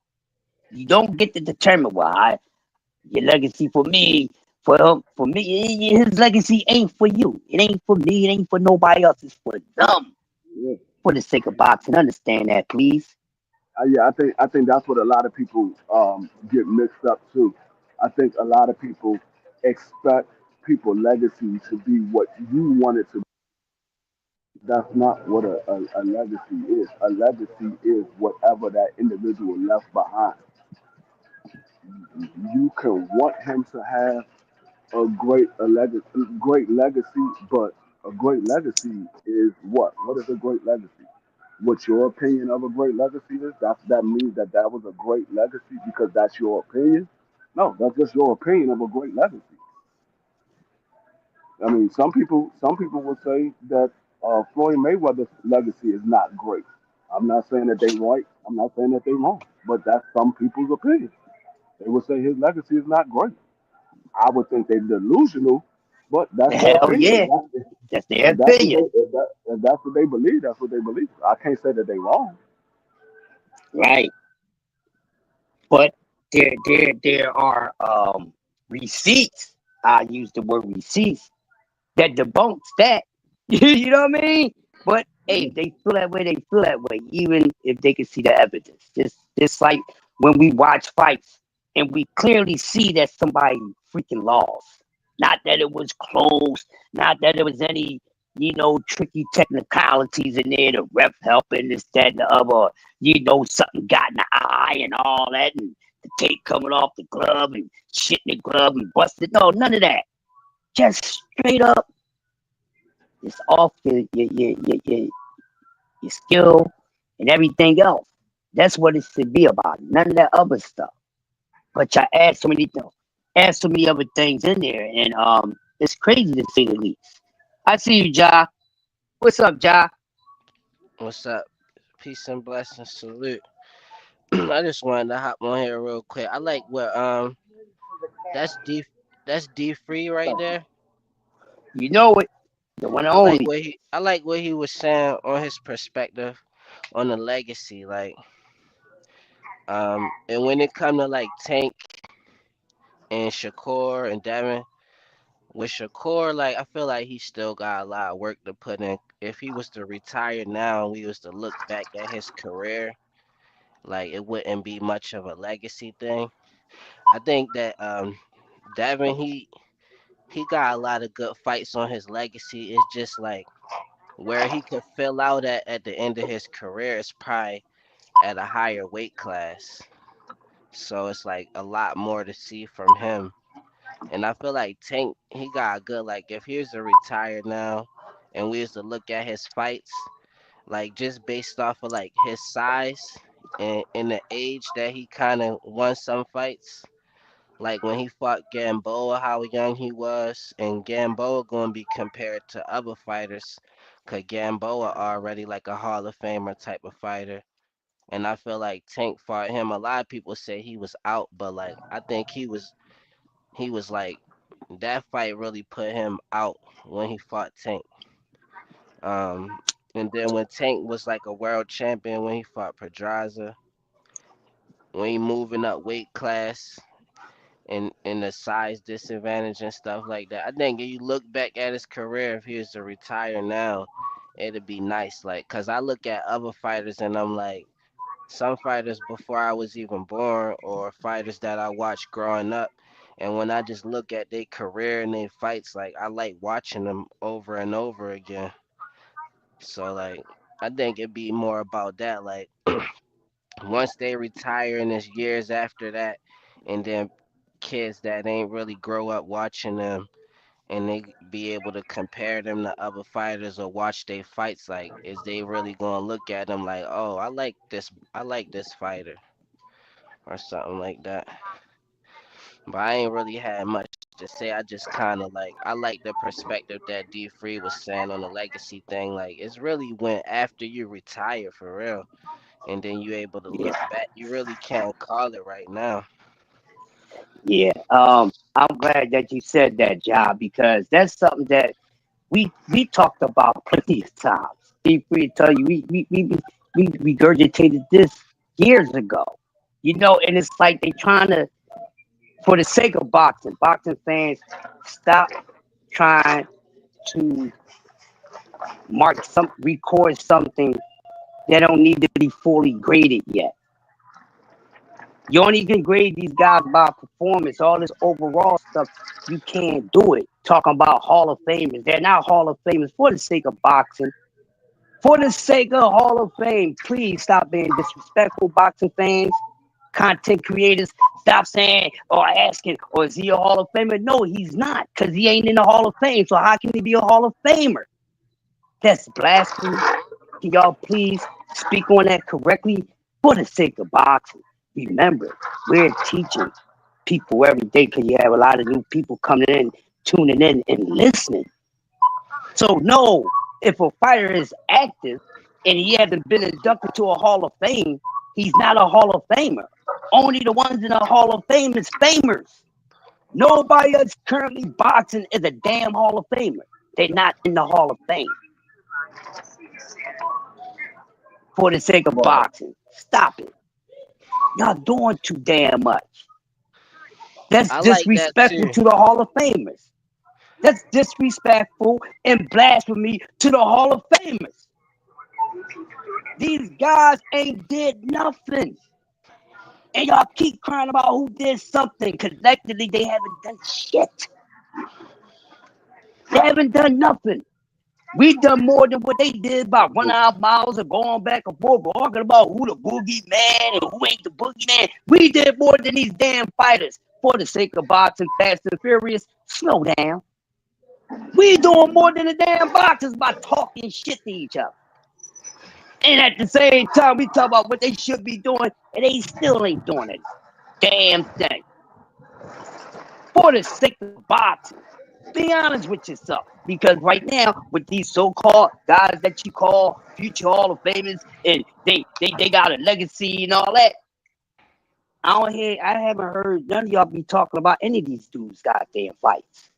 You don't get to determine your legacy for me, for me, his legacy ain't for you. It ain't for me. It ain't for nobody else. It's for them. Yeah, For the sake of boxing, understand that, please. yeah. I think that's what a lot of people get mixed up too. I think a lot of people expect people legacy to be what you want it to be. That's not what a legacy is. A legacy is whatever that individual left behind. You can want him to have great legacy, but a great legacy is what? What is a great legacy? What your opinion of a great legacy is? That means that was a great legacy because that's your opinion. No, that's just your opinion of a great legacy. I mean, some people will say that Floyd Mayweather's legacy is not great. I'm not saying that they right. I'm not saying that they wrong, but that's some people's opinion. They would say his legacy is not great. I would think they're delusional, but that's their Hell opinion. yeah, that's their opinion, If that's what they believe, that's what they believe. I can't say that they wrong. right? But there are receipts. I use the word receipts that debunks that. You know what I mean? But hey, Yeah, if they feel that way, they feel that way, even if they can see the evidence. Just like when we watch fights and we clearly see that somebody freaking lost. Not that it was close, not that there was any, tricky technicalities in there, the ref helping this, that, and the other, something got in the eye and all that, and the tape coming off the glove and shit in the glove and busted. No, none of that. Just straight up, it's off your skill and everything else. That's what it should be about. None of that other stuff. But I add so many other things in there, and it's crazy to say the least. I see you, Ja. What's up, Ja? What's up? Peace and blessings. Salute. I just wanted to hop on here real quick. I like what that's D that's D free right there. You know it, the one and I like only. what he was saying on his perspective on the legacy. And when it come to like Tank and Shakur and Devin, with Shakur, like I feel like he still got a lot of work to put in. If he was to retire now and we was to look back at his career, like it wouldn't be much of a legacy thing. I think that Devin he got a lot of good fights on his legacy. It's just like where he could fill out at the end of his career is probably at a higher weight class. So it's like a lot more to see from him. And I feel like Tank he got a good like if he was to retire now and we was to look at his fights, like just based off of like his size and the age that he kinda won some fights. Like when he fought Gamboa, how young he was, and Gamboa going to be compared to other fighters, cause Gamboa already like a Hall of Famer type of fighter, and I feel like Tank fought him. A lot of people say he was out, but like I think he was like that fight really put him out when he fought Tank. Um, and then when Tank was like a world champion when he fought Pedraza, when he moving up weight class, and the size disadvantage and stuff like that. I think if you look back at his career, if he was to retire now, it'd be nice. Like, cause I look at other fighters and I'm like, some fighters before I was even born, or fighters that I watched growing up, And when I just look at their career and their fights, like I like watching them over and over again. So like I think it'd be more about that. Like once they retire and it's years after that, and then kids that ain't really grow up watching them and they be able to compare them to other fighters or watch their fights, like is they really gonna look at them like, oh, I like this fighter or something like that. But I ain't really had much to say. I just kind of like I like the perspective that D Free was saying on the legacy thing. Like it's really when after you retire for real, and then you able to look Yeah, back. You really can't call it right now. yeah. I'm glad that you said that, Job, because that's something that we talked about plenty of times. Be free to tell you, we regurgitated this years ago. You know, and it's like they trying to, for the sake of boxing fans, stop trying to record something that don't need to be fully graded yet. You only can grade these guys by performance, all this overall stuff. You can't do it. Talking about Hall of Famers. They're not Hall of Famers for the sake of boxing. For the sake of Hall of Fame, please stop being disrespectful, boxing fans, content creators. Stop saying or asking, or is he a Hall of Famer? No, he's not, because he ain't in the Hall of Fame. So how can he be a Hall of Famer? That's blasphemy. Can y'all please speak on that correctly for the sake of boxing? Remember, we're teaching people every day because you have a lot of new people coming in, tuning in, and listening. So, no, if a fighter is active and he hasn't been inducted to a Hall of Fame, he's not a Hall of Famer. Only the ones in the Hall of Fame is famers. Nobody that's currently boxing is a damn Hall of Famer. They're not in the Hall of Fame for the sake of Right. boxing. Stop it. Y'all doing too damn much. That's I like that disrespectful too. to the Hall of Famers. That's disrespectful and blasphemy to the Hall of Famers. These guys ain't did nothing. And y'all keep crying about who did something. Collectively, they haven't done shit. They haven't done nothing. We done more than what they did by running out miles and going back and forth, arguing about who the boogie man and who ain't the boogie man. We did more than these damn fighters. For the sake of boxing, fast and furious, slow down. We doing more than the damn boxers by talking shit to each other. And at the same time, we talk about what they should be doing, and they still ain't doing it. Damn thing. For the sake of boxing, be honest with yourself. Because right now, with these so-called guys that you call future Hall of Famers, and they got a legacy and all that, I haven't heard none of y'all be talking about any of these dudes' goddamn fights.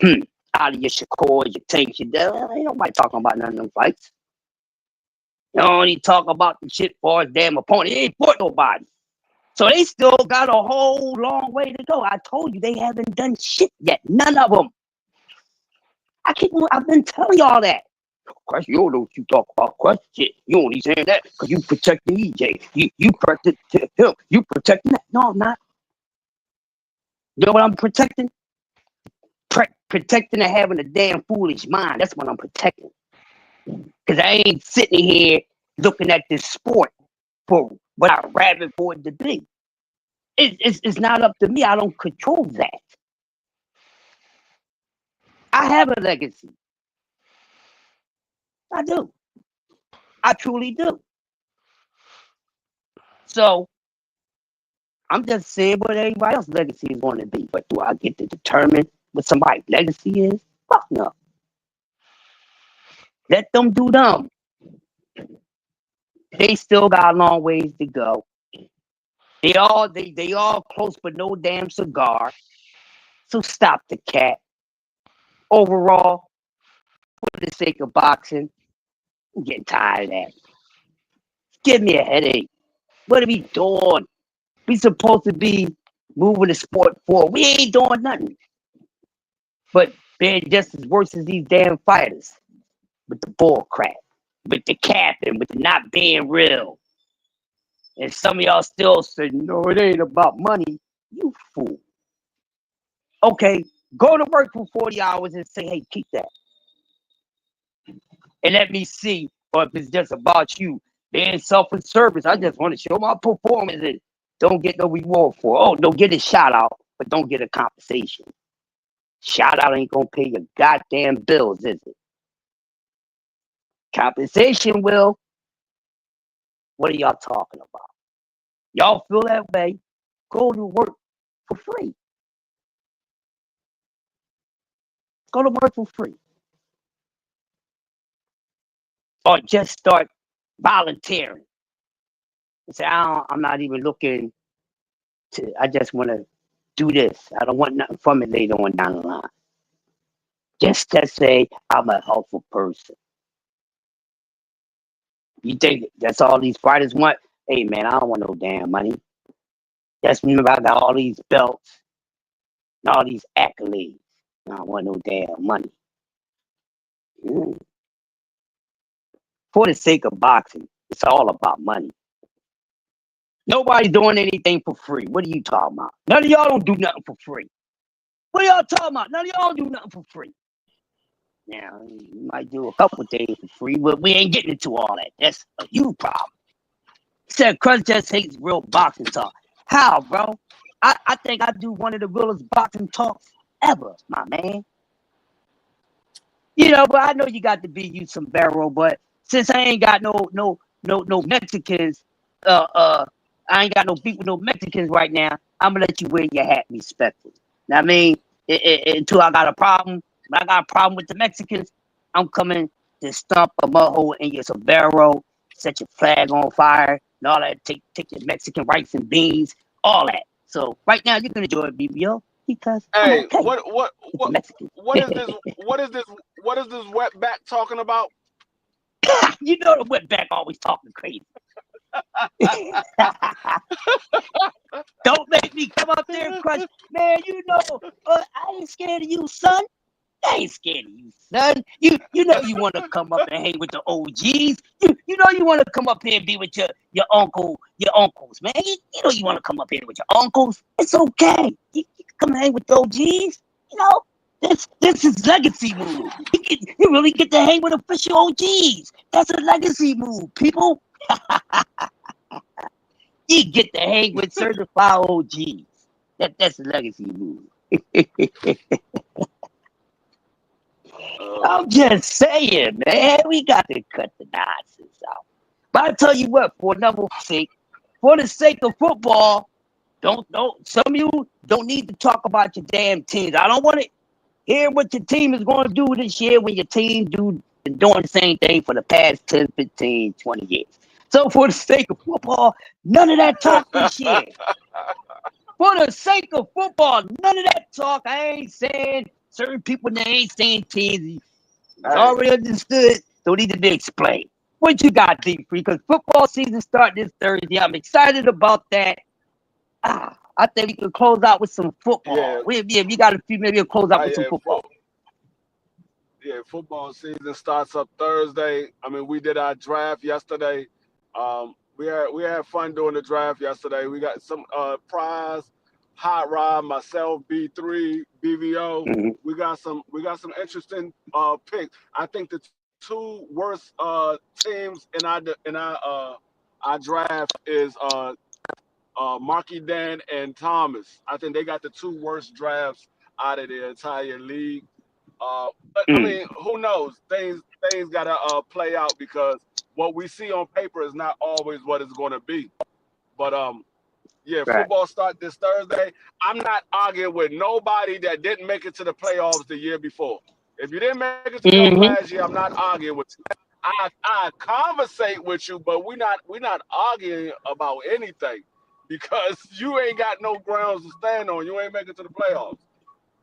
Hmm. Out of your Shakur, your Tank, your Dell, ain't nobody talking about none of them fights. You only talk about the shit for his damn opponent. He ain't fought nobody. So they still got a whole long way to go. I told you they haven't done shit yet. None of them. I've been telling y'all that. Crush, you don't know what you talk about. Crush, shit. You only saying that because you protecting EJ. You protecting him. You protecting that. No, I'm not. You know what I'm protecting? Protecting and having a damn foolish mind. That's what I'm protecting. Because I ain't sitting here looking at this sport for what I rather for it to be. It's not up to me. I don't control that. I have a legacy. I do. I truly do. So I'm just saying what everybody else's legacy is going to be. But do I get to determine what somebody's legacy is? Fuck no. Let them do them. They still got a long ways to go. They all close but no damn cigar. So stop the cat. Overall, for the sake of boxing, I'm getting tired of that. Give me a headache. What are we doing? We supposed to be moving the sport forward. We ain't doing nothing. But being just as worse as these damn fighters. With the bull crap. With the capping. With the not being real. And some of y'all still say, no, it ain't about money. You fool. Okay, go to work for 40 hours and say, hey, keep that. And let me see, or if it's just about you being selfish service. I just want to show my performance and don't get no reward for it. Oh, don't get a shout out, but don't get a compensation. Shout out ain't gonna pay your goddamn bills, is it? Compensation will. What are y'all talking about? Y'all feel that way? Go to work for free. Go to work for free. Or just start volunteering. And say, I'm not even looking I just want to do this. I don't want nothing from it later on down the line. Just to say I'm a helpful person. You think that's all these fighters want? Hey man, I don't want no damn money. Just remember I got all these belts and all these accolades. I don't want no damn money. Mm. For the sake of boxing, it's all about money. Nobody's doing anything for free. What are you talking about? None of y'all don't do nothing for free. What are y'all talking about? None of y'all do nothing for free. Now, you might do a couple things for free, but we ain't getting into all that. That's a you problem. Said Crunch just hates real boxing talk. How, bro? I think I do one of the realest boxing talks ever, my man. But I know you got to be you some barrel, but since I ain't got no Mexicans, I ain't got no beef with no Mexicans right now. I'm gonna let you wear your hat respectfully. Now, I mean, until I got a problem, when I got a problem with the Mexicans, I'm coming to stomp a mud hole in your sombrero, set your flag on fire, and all that. Take your Mexican rice and beans, all that. So right now you can enjoy it, BBO, because I'm Hey, okay with the Mexicans. what is this? What is this wetback talking about? You know the wetback always talking crazy. Don't make me come up there and crush. Man, I ain't scared of you, son. I ain't scared of you, son. You know you want to come up and hang with the OGs. You know you want to come up here and be with your uncles, man. You know you want to come up here with your uncles. It's okay. You can come hang with the OGs. You know this is legacy move. You really get to hang with official OGs. That's a legacy move, people. You get to hang with certified OGs. That's a legacy move. I'm Oh boy. just saying, man. We got to cut the nonsense out. But I tell you what, for the sake of football, don't some of you don't need to talk about your damn teams. I don't want to hear what your team is going to do this year when your team been doing the same thing for the past 10, 15, 20 years. So for the sake of football, none of that talk this year. For the sake of football, none of that talk. I ain't saying certain people that ain't saying teams. It's Hey, already understood. Don't need to be explained. What you got, D Free? Because football season start this Thursday. I'm excited about that. I think we can close out with some football. yeah, We got a few, maybe we'll close out with some yeah, football. yeah. Football season starts up Thursday. I mean, we did our draft yesterday. We had fun doing the draft yesterday. We got some prize, hot rod, myself, B3, BVO. Mm-hmm. We got some interesting picks. I think the two worst teams in our draft is Marky Dan and Thomas. I think they got the two worst drafts out of the entire league. But I Mm. mean, who knows? Things gotta play out because what we see on paper is not always what it's going to be. But yeah, Right. football start this Thursday. I'm not arguing with nobody that didn't make it to the playoffs the year before. If you didn't make it to the playoffs Mm-hmm. last year, I'm not arguing with you. I conversate with you, but we're not arguing about anything because you ain't got no grounds to stand on. You ain't making it to the playoffs.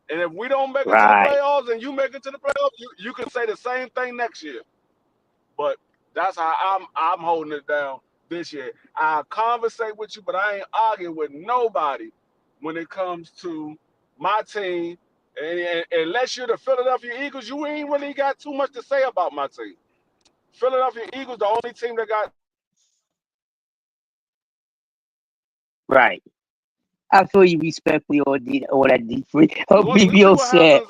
And if we don't make it to the Right. playoffs and you make it to the playoffs, you can say the same thing next year. But that's how I'm holding it down this year. I conversate with you, but I ain't arguing with nobody when it comes to my team. And unless you're the Philadelphia Eagles, you ain't really got too much to say about my team. Philadelphia Eagles, the only team that got Right. I feel you respectfully on that D free. We'll see BBO what said happens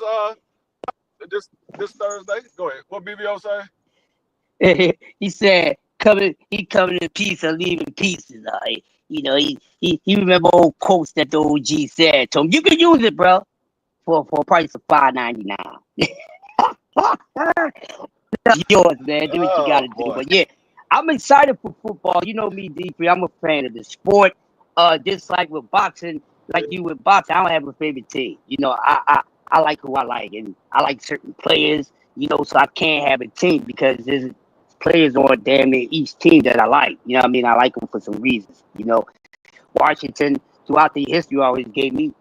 this Thursday. Go ahead. What BBO say? he said he coming in peace and leaving pieces. You know, he remember old quotes that the OG said to him. You can use it, bro, for a price of $5.99. That's yours, man. Do what you Oh gotta do. boy. But yeah, I'm excited for football. You know me, D3. I'm a fan of the sport. Just like with boxing, like you with boxing, I don't have a favorite team. You know, I like who I like, and I like certain players. You know, so I can't have a team because there's players on damn near each team that I like. You know what I mean? I like them for some reasons. You know, Washington throughout the history always gave me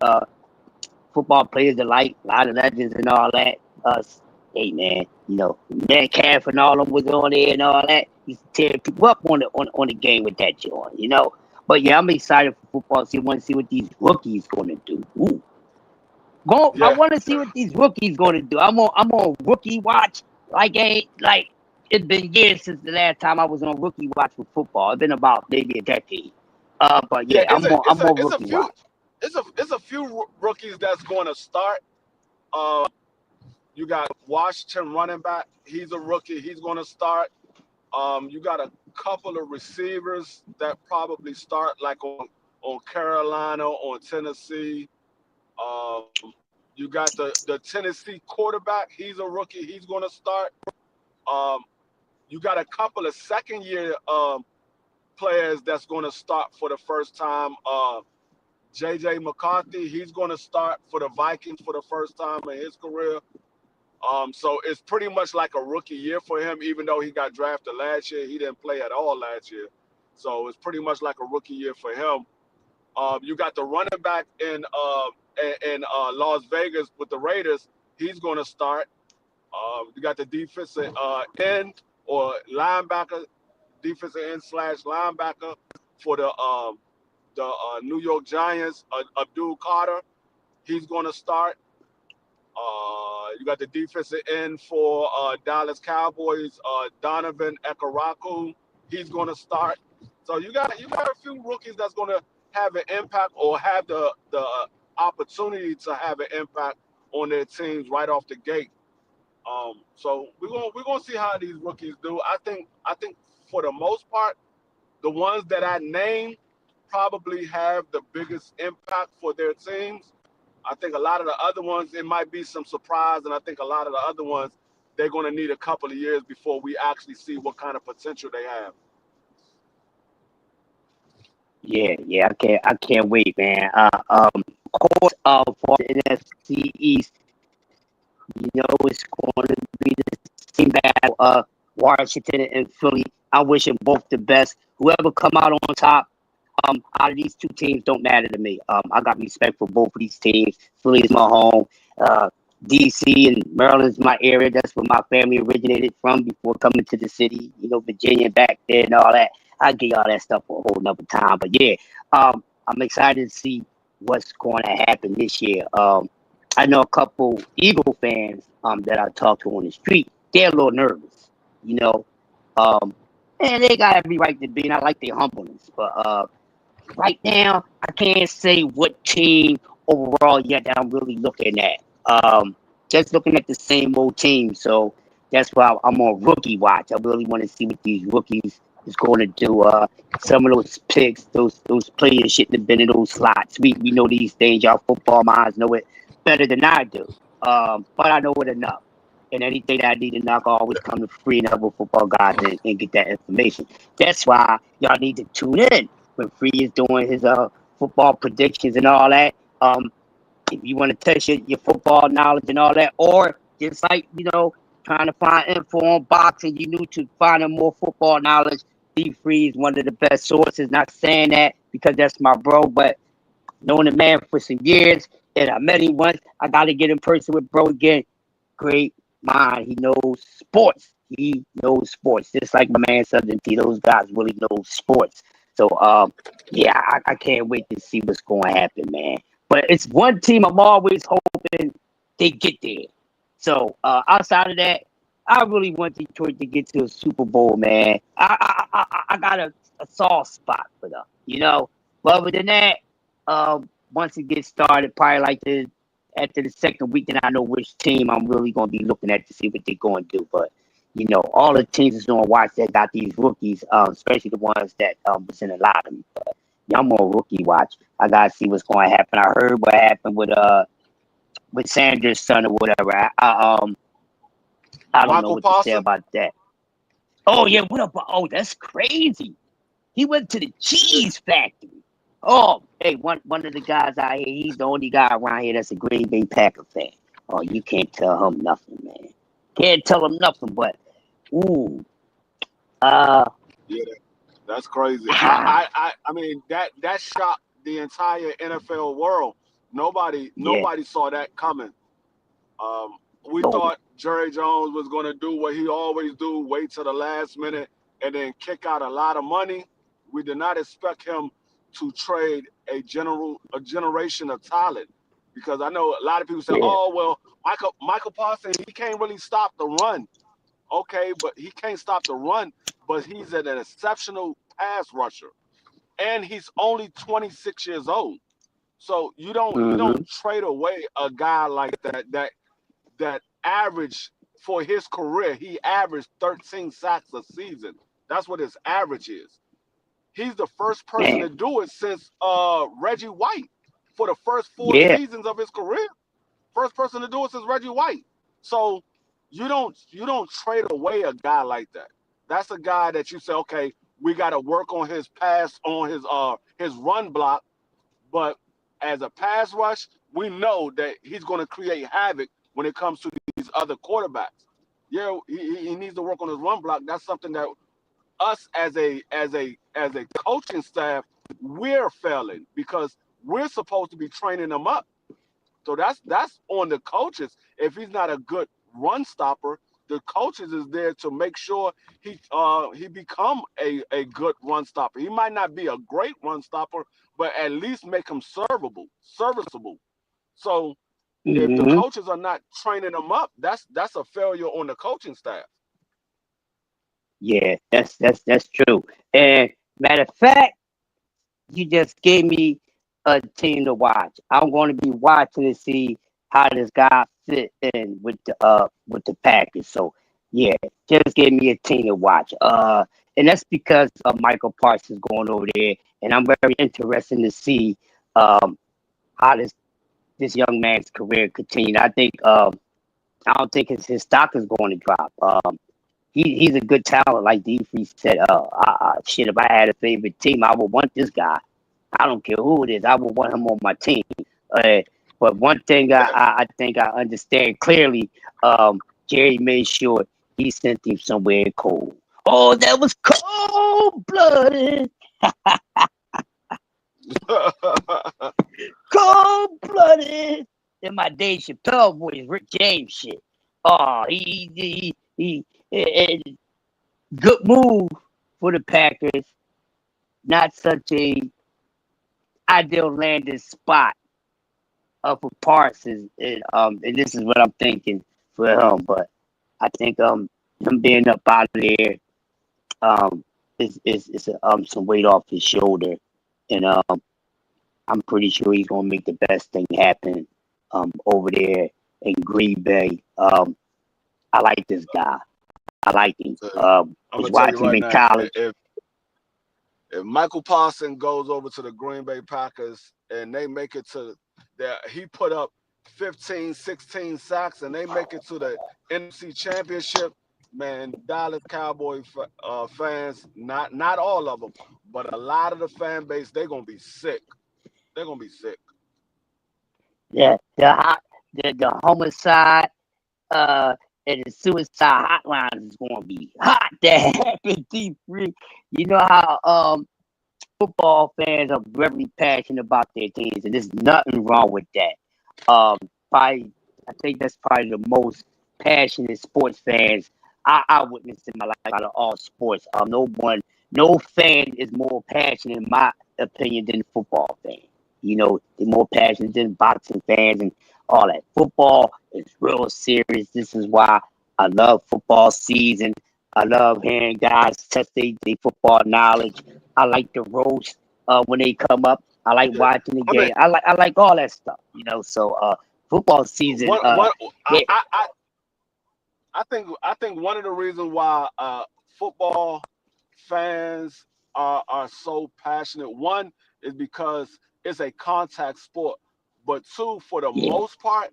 football players that like a lot of legends and all that. Hey man, you know, Metcalf and all of them was on there and all that. Used to tear people up on the game with that joint, you know. But yeah, I'm excited for football. See, want to see what these rookies gonna do. Ooh. I Yeah. want to see what these rookies gonna do. I'm on rookie watch. Like it's been years since the last time I was on rookie watch for football. It's been about maybe a decade. But Yeah. yeah, I'm on It's a rookie few. watch. It's a few rookies that's going to start. Um, you got Washington running back. He's a rookie. He's going to start. You got a couple of receivers that probably start like on Carolina, on Tennessee. You got the Tennessee quarterback. He's a rookie. He's going to start. Um, you got a couple of second year players that's going to start for the first time. J.J. McCarthy, he's going to start for the Vikings for the first time in his career. So it's pretty much like a rookie year for him, even though he got drafted last year. He didn't play at all last year. So it's pretty much like a rookie year for him. You got the running back in Las Vegas with the Raiders. He's going to start. You got the defensive end or linebacker, defensive end slash linebacker for the New York Giants, Abdul Carter. He's going to start. You got the defensive end for Dallas Cowboys, Donovan Ekaraku. He's going to start. So you got a few rookies that's going to have an impact or have the opportunity to have an impact on their teams right off the gate. So we're gonna see how these rookies do. I think for the most part, the ones that I named probably have the biggest impact for their teams. I think a lot of the other ones, it might be some surprise, and I think a lot of the other ones, they're going to need a couple of years before we actually see what kind of potential they have. Yeah, I can't wait, man. Of course, for the NFC East, you know it's going to be the same battle. Washington and Philly. I wish them both the best. Whoever come out on top, out of these two teams don't matter to me. I got respect for both of these teams. Philly is my home. Uh, DC and Maryland's my area. That's where my family originated from before coming to the city. You know, Virginia back there and all that. I get all that stuff for a whole nother time. But yeah, I'm excited to see what's going to happen this year. I know a couple Eagle fans that I talked to on the street. They're a little nervous, you know. Um, and they got every right to be, and I like their humbleness. But right now, I can't say what team overall yet that I'm really looking at. Just looking at the same old team. So that's why I'm on rookie watch. I really want to see what these rookies is going to do. Some of those picks, those players shouldn't have been in those slots. We know these things. Y'all football minds know it better than I do. But I know it enough. And anything that I need to knock, I always come to free and other football guys and get that information. That's why y'all need to tune in when Free is doing his football predictions and all that. If you want to test your football knowledge and all that, or just like trying to find info on boxing, you need to find more football knowledge. D Free is one of the best sources. Not saying that because that's my bro, but known the man for some years, and I met him once. I got to get in person with bro again. Great mind. He knows sports. He knows sports. Just like my man Southern T. Those guys really know sports. So yeah, I can't wait to see what's going to happen, man. But it's one team I'm always hoping they get there. So outside of that, I really want Detroit to get to a Super Bowl, man. I got a soft spot for them, you know. But other than that, once it gets started, probably like after the second week, then I know which team I'm really gonna be looking at to see what they're going to do. But all the teams is gonna watch that got these rookies, especially the ones that was in the lottery. But yeah, I'm on rookie watch. I gotta see what's going to happen. I heard what happened with Sanders' son or whatever. I don't know Michael what to say Parsons. about that. Oh yeah, what up? Oh, that's crazy. He went to the cheese factory. Oh, hey, one of the guys out here, he's the only guy around here that's a Green Bay Packer fan. Oh, you can't tell him nothing, man. Can't tell him nothing, but ooh, uh, Yeah, that's crazy. ah, I mean that shocked the entire NFL world. Nobody yeah, nobody saw that coming. We no, thought Jerry Jones was going to do what he always do, wait till the last minute and then kick out a lot of money. We did not expect him to trade a generation of talent, because I know a lot of people say, yeah, "Oh well, Michael Parsons, he can't really stop the run." Okay, but he can't stop the run, but he's an exceptional pass rusher, and he's only 26 years old. So you don't mm-hmm, trade away a guy like that average for his career. He averaged 13 sacks a season. That's what his average is. He's the first person man, to do it since Reggie White for the first four yeah, seasons of his career. First person to do it since Reggie White. So you don't trade away a guy like that. That's a guy that you say, okay, we got to work on his pass, on his run block, but as a pass rush, we know that he's going to create havoc when it comes to these other quarterbacks. Yeah, he needs to work on his run block. That's something that us as a coaching staff, we're failing because we're supposed to be training them up. So that's on the coaches. If he's not a good run stopper, the coaches is there to make sure he become a good run stopper. He might not be a great run stopper, but at least make him serviceable. So if the mm-hmm, coaches are not training them up, that's a failure on the coaching staff. yeah. That's true. And matter of fact, you just gave me a team to watch. I'm going to be watching to see how this guy fit in with the package. So yeah, just give me a team to watch. And that's because of Michael Parsons going over there, and I'm very interested to see how this young man's career continues. I don't think his stock is going to drop. He's a good talent, like D3 said. Shit, if I had a favorite team, I would want this guy. I don't care who it is. I would want him on my team. Uh, but one thing I think I understand clearly, Jerry made sure he sent him somewhere cold. Oh, that was cold blooded. Cold blooded. In my Dave Chappelle voice, Rick James shit. Oh, good move for the Packers. Not such a ideal landing spot for Parsons, and this is what I'm thinking for him. But I think him being up out of there is some weight off his shoulder, and I'm pretty sure he's gonna make the best thing happen over there in Green Bay. I like this guy. I like him. So, I'm Was gonna tell you watching him right in now, college. if Michael Parsons goes over to the Green Bay Packers and they make it to that, he put up 15, 16 sacks and they make it to the NFC Championship, man, Dallas Cowboy fans, not all of them, but a lot of the fan base, they're gonna be sick. They're gonna be sick. Yeah, the homicide uh and the suicide hotlines is gonna be hot. That happened deep free. You know how football fans are very passionate about their teams, and there's nothing wrong with that. Um, probably, I think that's probably the most passionate sports fans I witnessed in my life out of all sports. No fan is more passionate, in my opinion, than football fan. They're more passionate than boxing fans and all that. Football is real serious. This is why I love football season. I love hearing guys test their football knowledge. I like the roast when they come up. I like Yeah. watching the I mean, game. I like all that stuff. So football season. one Yeah, I think one of the reasons why football fans are so passionate, one is because it's a contact sport, but two, for the yeah, most part,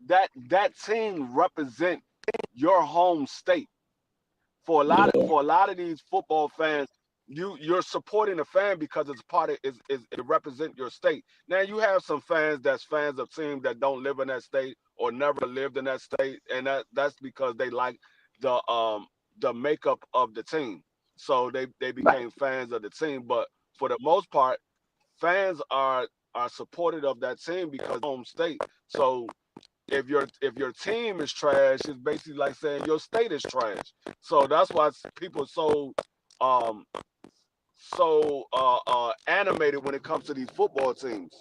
that team represent your home state. yeah, For a lot of these football fans, you're supporting a fan because it's part of is it represent your state. Now you have some fans that's fans of teams that don't live in that state or never lived in that state, and that's because they like the makeup of the team. So they right. became fans of the team. But for the most part, fans are supportive of that team because home state. So if your team is trash, it's basically like saying your state is trash. So that's why people are um animated when it comes to these football teams,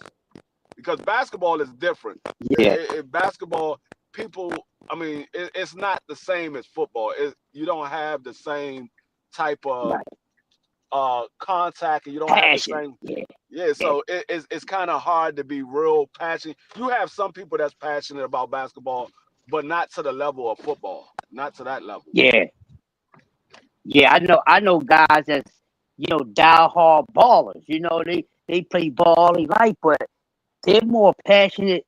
because basketball is different. Yeah, Basketball, people, I mean, it's not the same as football. You don't have the same type of right. contact, and you don't have the Passion. same. Yeah, Yeah, yeah, so it's kind of hard to be real passionate. You have some people that's passionate about basketball, but not to the level of football. Not to that level. yeah, yeah. I know guys that's die-hard ballers. They play ball in life, but they're more passionate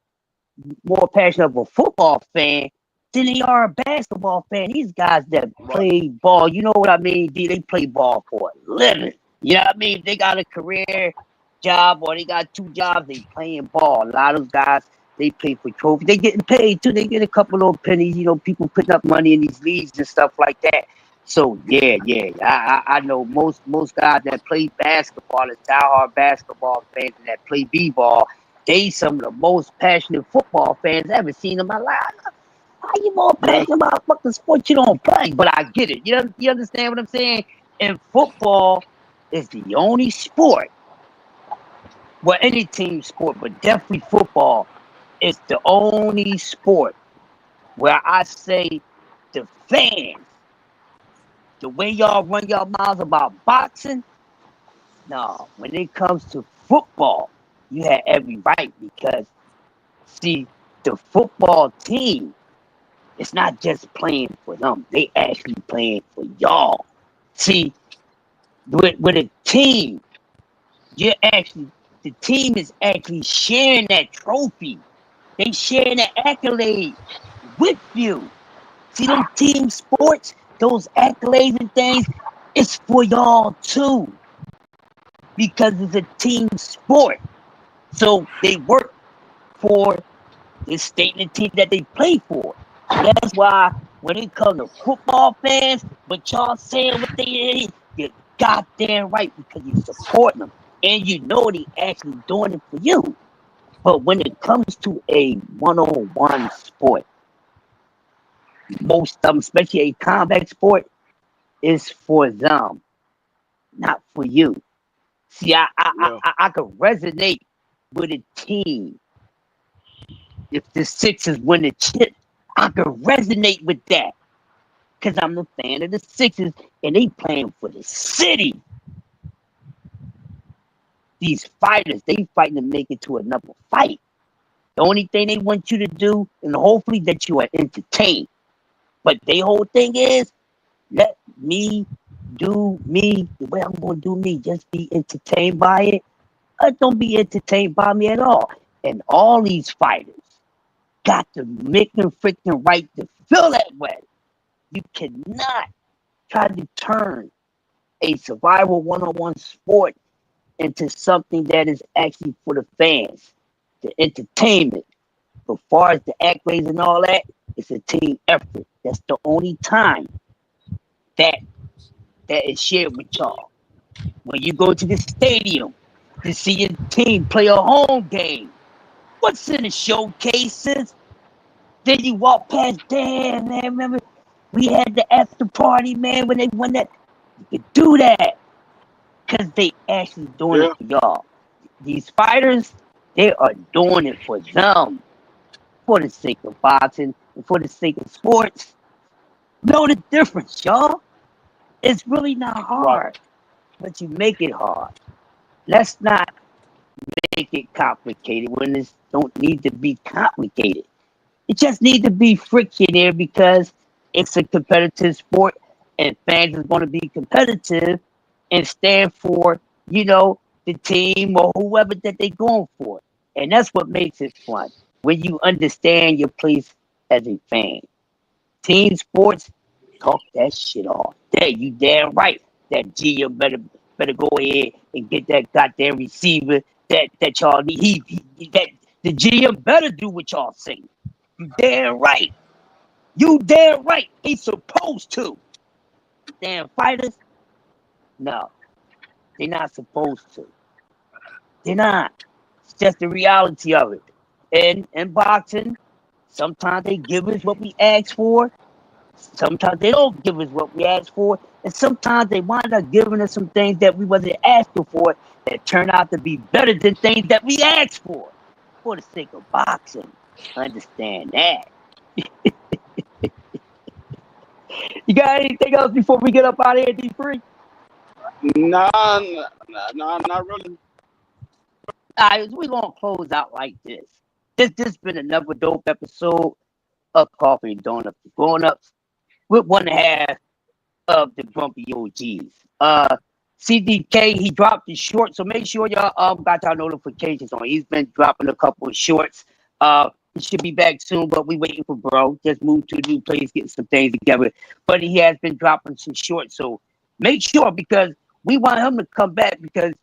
of a football fan than they are a basketball fan. These guys that Right. play ball, you know what I mean? They play ball for a living. You know what I mean? If they got a career job or they got two jobs, they playing ball. A lot of those guys, they play for trophies. They getting paid too. They get a couple of pennies. People putting up money in these leagues and stuff like that. So yeah. I know most guys that play basketball is diehard basketball fans and that play b-ball. They some of the most passionate football fans I ever seen in my life. How you more Yeah. passionate about fucking sport you don't play? But I get it. You understand what I'm saying? And football is the only sport, well, any team sport, but definitely football is the only sport where I say the fans, the way y'all run your mouths about boxing, no, when it comes to football, you have every right because, see, the football team, it's not just playing for them. They actually playing for y'all. See, with a team, the team is actually sharing that trophy. They sharing that accolade with you. See, them team sports, those accolades and things, it's for y'all too because it's a team sport. So they work for the state and the team that they play for. So that's why when it comes to football fans, what y'all saying what they you goddamn right because you support them and you know they actually doing it for you. But when it comes to a one-on-one sport, most of them, especially a combat sport, is for them, not for you. See, Yeah. I could resonate with a team if the Sixers win the chip. I could resonate with that because I'm a fan of the Sixers and they playing for the city. These fighters, they fighting to make it to another fight. The only thing they want you to do, and hopefully that you are entertained. But their whole thing is, let me do me the way I'm going to do me. Just be entertained by it. Don't be entertained by me at all. And all these fighters got to make them freaking right to feel that way. You cannot try to turn a survival one-on-one sport into something that is actually for the fans, the entertainment. As far as the accolades and all that, it's a team effort. That's the only time that that is shared with y'all. When you go to the stadium to see your team play a home game, what's in the showcases? Then you walk past, damn man, remember we had the after party, man, when they won that. You could do that because they actually doing it Yeah. for y'all. These fighters, they are doing it for them, for the sake of boxing and for the sake of sports. Know the difference, y'all. It's really not Right. hard, but you make it hard. Let's not. make it complicated when it don't need to be complicated. It just needs to be friction there because it's a competitive sport and fans are going to be competitive and stand for, the team or whoever that they're going for. And that's what makes it fun when you understand your place as a fan. Team sports, talk that shit off. There, you damn right. That Gia better go ahead and get that goddamn receiver that y'all need. That the GM better do what y'all say. You damn right. You damn right. He's supposed to. Damn fighters, no, they're not supposed to. They're not. It's just the reality of it. And in boxing, sometimes they give us what we ask for. Sometimes they don't give us what we ask for, and sometimes they wind up giving us some things that we wasn't asking for that turn out to be better than things that we asked for the sake of boxing. Understand that. You got anything else before we get up out of here, D3? Nah, nah, not really. All right, we're going to close out like this. This been another dope episode of Coffee and Donuts for Grown Ups with one half of the Grumpy OGs. CDK, he dropped his short, so make sure y'all got y'all notifications on. He's been dropping a couple of shorts. He should be back soon, but we waiting for bro. Just moved to a new place, getting some things together. But he has been dropping some shorts, so make sure because we want him to come back because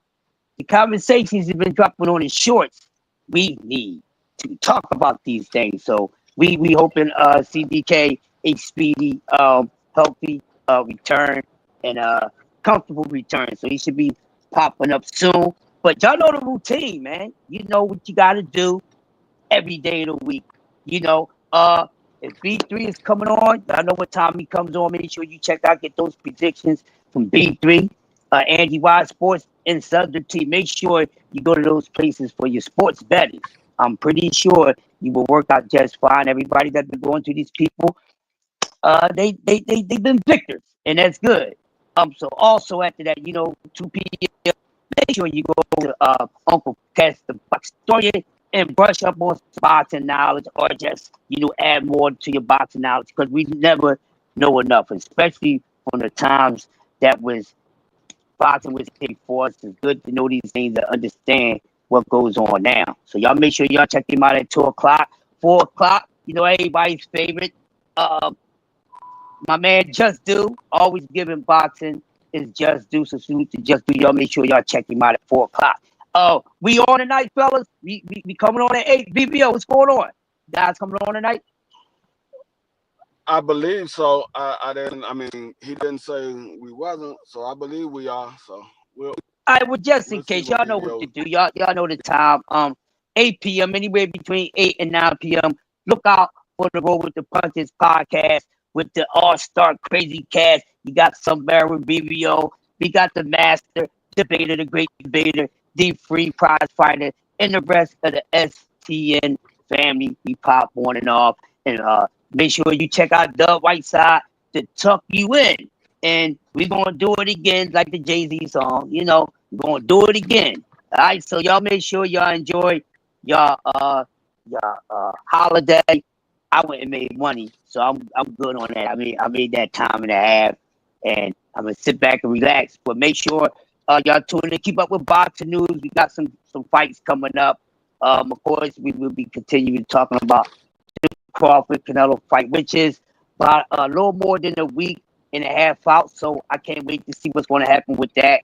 the conversations he's been dropping on his shorts, we need to talk about these things. So we hoping CDK a speedy, healthy return and comfortable return. So he should be popping up soon. But y'all know the routine, man. You know what you gotta do every day of the week. You know, if B3 is coming on, y'all know what time he comes on. Make sure you check out, get those predictions from B3, Andy Wise Sports, and Southern T. Make sure you go to those places for your sports betting. I'm pretty sure you will work out just fine. Everybody that's been going to these people, they've been victors, and that's good. So also after that, 2 p.m. Make sure you go to Uncle Cat's the Historian and brush up on boxing knowledge, or just add more to your boxing knowledge because we never know enough, especially from the times that was boxing was big for us. It's good to know these things and understand what goes on now. So y'all make sure y'all check him out at 2 o'clock, 4 o'clock. Everybody's favorite. My man Just Do, always giving boxing is Just Do. So salute to Just Do. Y'all make sure y'all check him out at 4 o'clock. Oh, we on tonight, fellas. We coming on at 8. BBO, what's going on? Guys coming on tonight? I believe so. I didn't. I mean, he didn't say we wasn't, so I believe we are. So we'll All right, well, just in we'll see case, what y'all know what BBO. to do. Y'all know the time. 8 p.m. anywhere between 8 and 9 p.m. Look out for the Roll with the Punches podcast with the all-star crazy cast. You got some with BBO. We got the master debater, the great debater, the free prize fighter, and the rest of the STN family. We pop on and off. And make sure you check out the Whiteside to tuck you in. And we're gonna do it again, like the Jay-Z song, we're gonna do it again. All right, so y'all make sure y'all enjoy your holiday. I went and made money, so I'm good on that. I made that time and a half, and I'm gonna sit back and relax. But make sure y'all tune in, keep up with boxing news. We got some fights coming up. Of course, we will be continuing talking about Crawford Canelo fight, which is about a little more than a week and a half out. So I can't wait to see what's going to happen with that.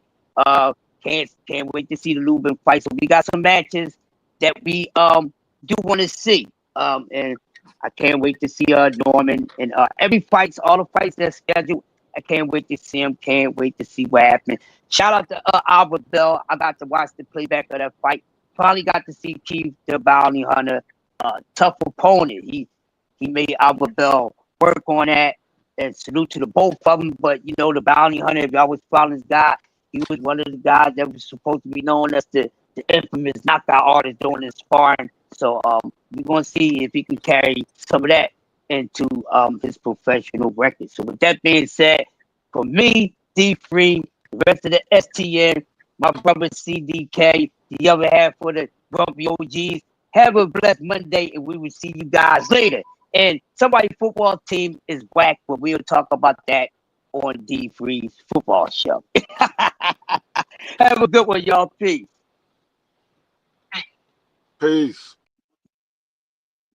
Can't wait to see the Lubin fight. So we got some matches that we do want to see. And I can't wait to see Norman and all the fights that's scheduled. I can't wait to see him. Can't wait to see what happens. Shout out to Albert Bell. I got to watch the playback of that fight. Finally got to see Keith the Bounty Hunter. Tough opponent. He made Albert Bell work on that. And salute to the both of them. But the Bounty Hunter, if y'all was following this guy, he was one of the guys that was supposed to be known as the infamous knockout artist during his sparring. So we're gonna see if he can carry some of that into his professional record. So with that being said, for me, D3, the rest of the STN, my brother CDK, y'all have for the Grumpy OGs. Have a blessed Monday, and we will see you guys later. And somebody's football team is whack, but we'll talk about that on D Free's football show. Have a good one, y'all. Peace. Peace.